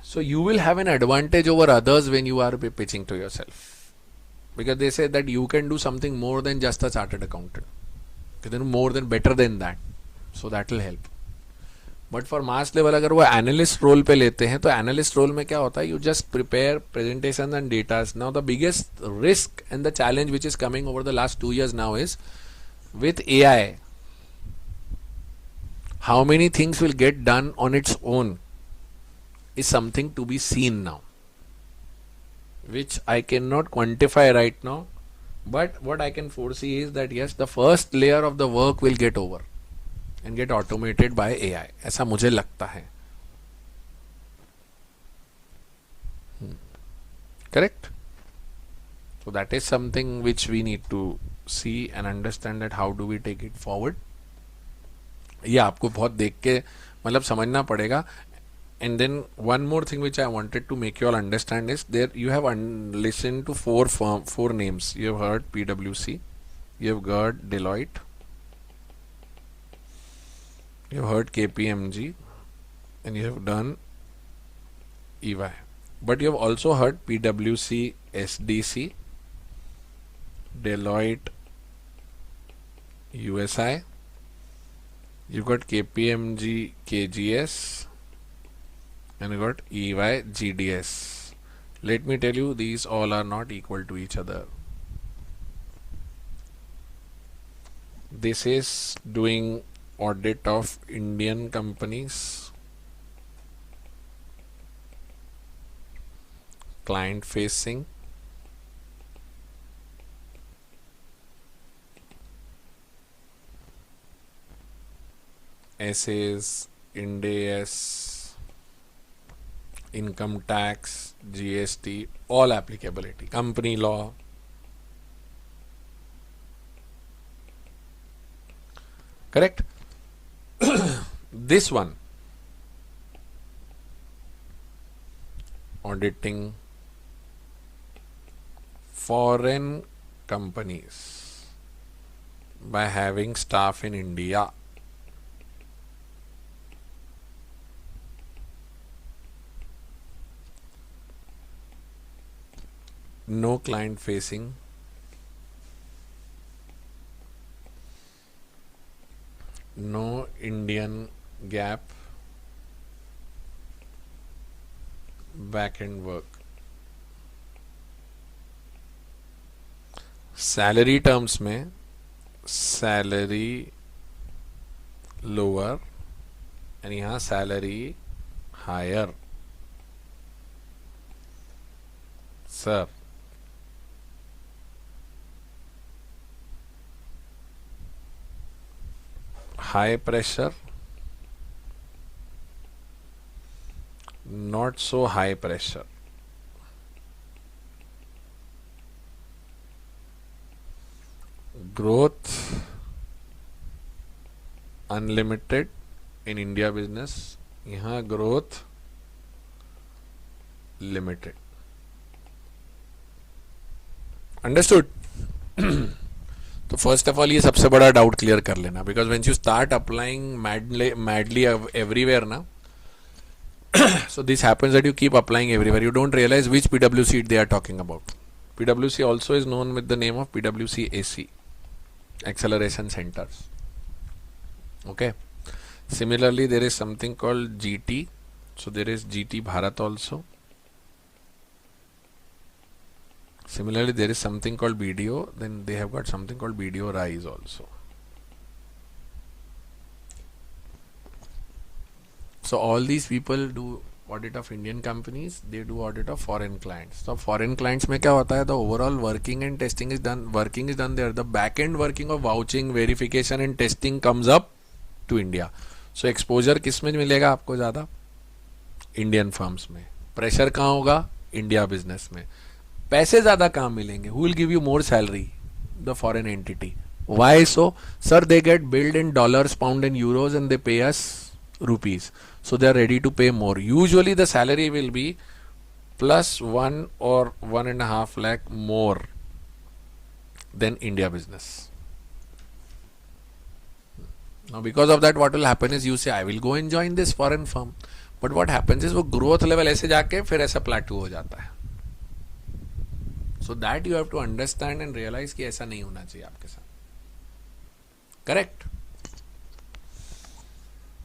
so you will have an advantage over others when you are pitching to yourself, because they say that you can do something more than just a chartered accountant. You can do more than better than that. So that will help. But for mass level अगर वो analyst role पे लेते हैं तो analyst role में क्या होता है, you just prepare presentation and datas. Now the biggest risk and the challenge which is coming over the last 2 years now is with AI, how many things will get done on its own is something to be seen now, which I cannot quantify right now. But what I can foresee is that yes, the first layer of the work will get over and get automated by AI. ऐसा मुझे लगता है. Correct? So that is something which we need to see and understand that how do we take it forward. ये आपको बहुत देख के मतलब समझना पड़ेगा. And then one more thing which I wanted to make you all understand is there you have listened to four names. You have heard PwC, you have heard Deloitte, you have heard KPMG, and you have done EY. But you have also heard PwC, SDC, Deloitte, USI, you got KPMG, KGS, and you got EY, GDS. Let me tell you, these all are not equal to each other. This is doing audit of Indian companies, client facing, essays, Ind AS, income tax, GST, all applicability, company law. Correct? This one, auditing foreign companies by having staff in India. No client facing, no Indian gap, back end work. Salary terms में salary lower and यहाँ salary higher. Sir high pressure, not so high pressure. Growth unlimited in India business, यहाँ growth limited. Understood? तो first of all ये सबसे बड़ा doubt clear कर लेना, because when you start applying madly everywhere ना, so this happens that you keep applying everywhere, you don't realize which PwC they are talking about. PwC also is known with the name of PwC AC, acceleration centers. Okay, similarly there is something called GT, so there is GT Bharat also. Similarly, there is something called BDO, then they have got something called BDO Rise also. So all these people do audit of Indian companies, they do audit of foreign clients. So foreign clients में क्या होता है, the overall working and testing is done there. The back end working of vouching, verification and testing comes up to India. So exposure किस में मिलेगा आपको ज़्यादा? Indian firms में. Pressure कहाँ होगा? India business में. पैसे ज्यादा कहाँ मिलेंगे? Who will give you more salary? The foreign entity. Why so? Sir, they get billed in dollars, pound and euros and they pay us rupees. So they are ready to pay more. Usually the salary will be plus 1 or 1.5 lakh more than India business. Now because of that, what will happen is you say, I will go and join this foreign firm. But what happens is वो growth level ऐसे जाके फिर ऐसा plateau हो जाता है. So that you have to understand and realize कि ऐसा नहीं होना चाहिए आपके साथ. Correct?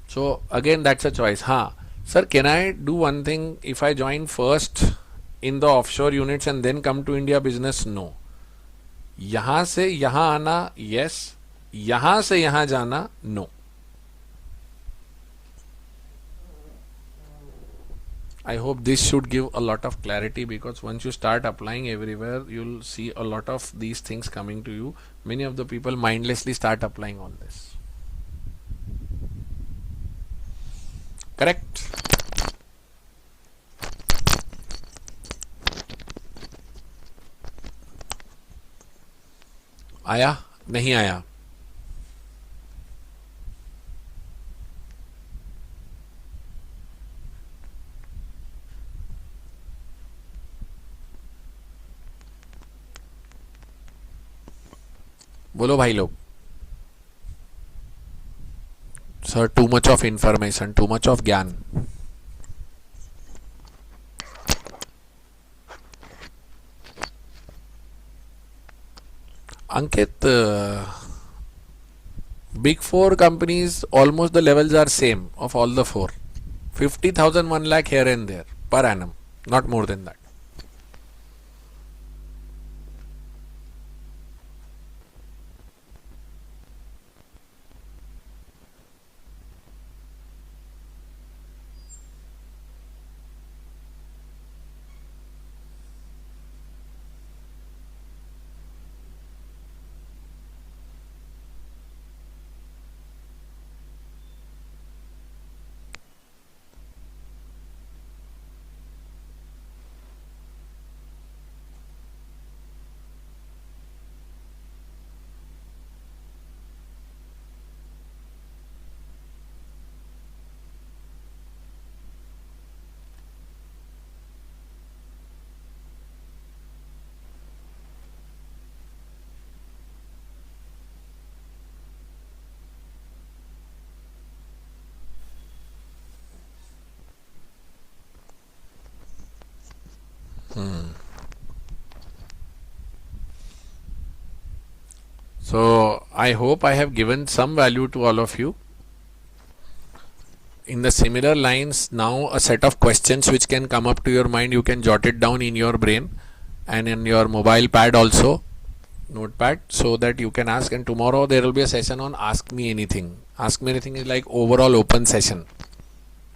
So again, that's a choice. Sir, can I do one thing if I join first in the offshore units and then come to India business? No. यहाँ से यहाँ आना yes, यहाँ से यहाँ जाना no. I hope this should give a lot of clarity, because once you start applying everywhere, you'll see a lot of these things coming to you. Many of the people mindlessly start applying all this. Correct? आया नहीं आया? बोलो भाई लोग. Sir, too much of information, too much of ज्ञान. Ankit, big four companies, almost the levels are same of all the four. 50,000, 1 lakh here and there per annum, not more than that. So I hope I have given some value to all of you. In the similar lines, now a set of questions which can come up to your mind, you can jot it down in your brain and in your mobile pad also, notepad, so that you can ask. And tomorrow there will be a session on Ask Me Anything. Ask Me Anything is like overall open session.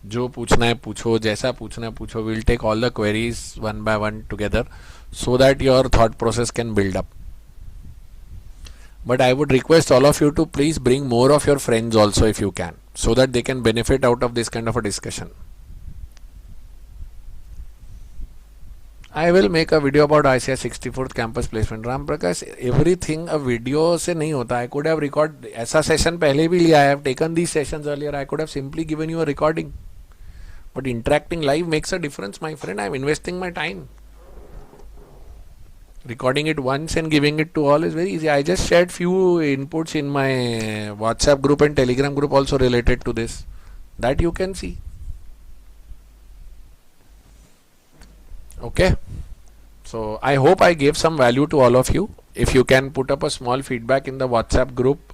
जो पूछना है पूछो, जैसा पूछना है पूछो. We'll take all the queries one by one together so that your thought process can build up. But I would request all of you to please bring more of your friends also if you can, so that they can benefit out of this kind of a discussion. I will make a video about ICICI 64th campus placement. Ram Prakash, everything a video से नहीं होता. I could have recorded ऐसा session पहले भी लिया. I have taken these sessions earlier. I could have simply given you a recording. But interacting live makes a difference, my friend. I am investing my time. Recording it once and giving it to all is very easy. I just shared few inputs in my WhatsApp group and Telegram group also related to this, that you can see. Okay, so I hope I gave some value to all of you. If you can put up a small feedback in the WhatsApp group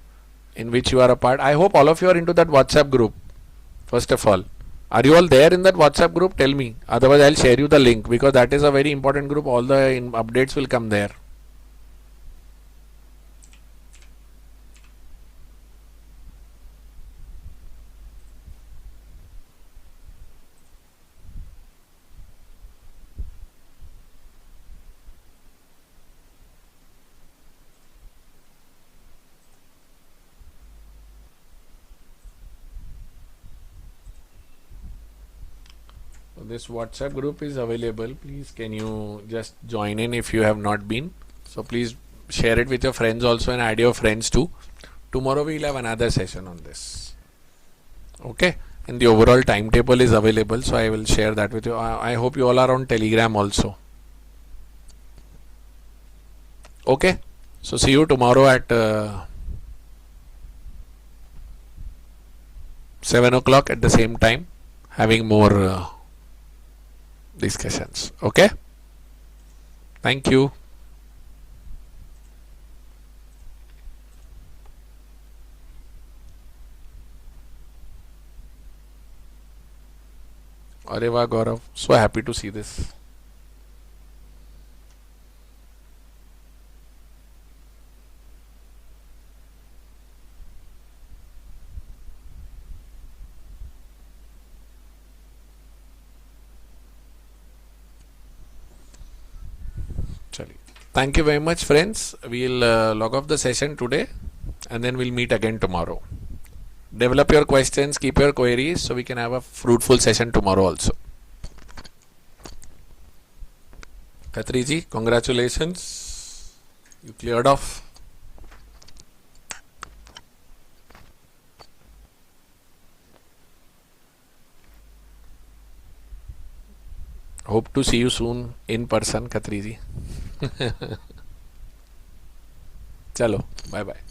in which you are a part. I hope all of you are into that WhatsApp group. First of all, are you all there in that WhatsApp group? Tell me. Otherwise, I'll share you the link, because that is a very important group. All the updates will come there. This WhatsApp group is available. Please, can you just join in if you have not been? So please share it with your friends also and add your friends too. Tomorrow we will have another session on this. Okay, and the overall timetable is available, so I will share that with you. I hope you all are on Telegram also. Okay, so see you tomorrow at 7 o'clock at the same time, having more discussions. Okay, thank you. अरे वाह गौरव, so happy to see this. चलिए, thank you very much friends. We'll log off the session today and then we'll meet again tomorrow. Develop your questions, keep your queries so we can have a fruitful session tomorrow also. Khatri ji, congratulations. You cleared off. Hope to see you soon in person, Khatri ji. चलो, bye bye.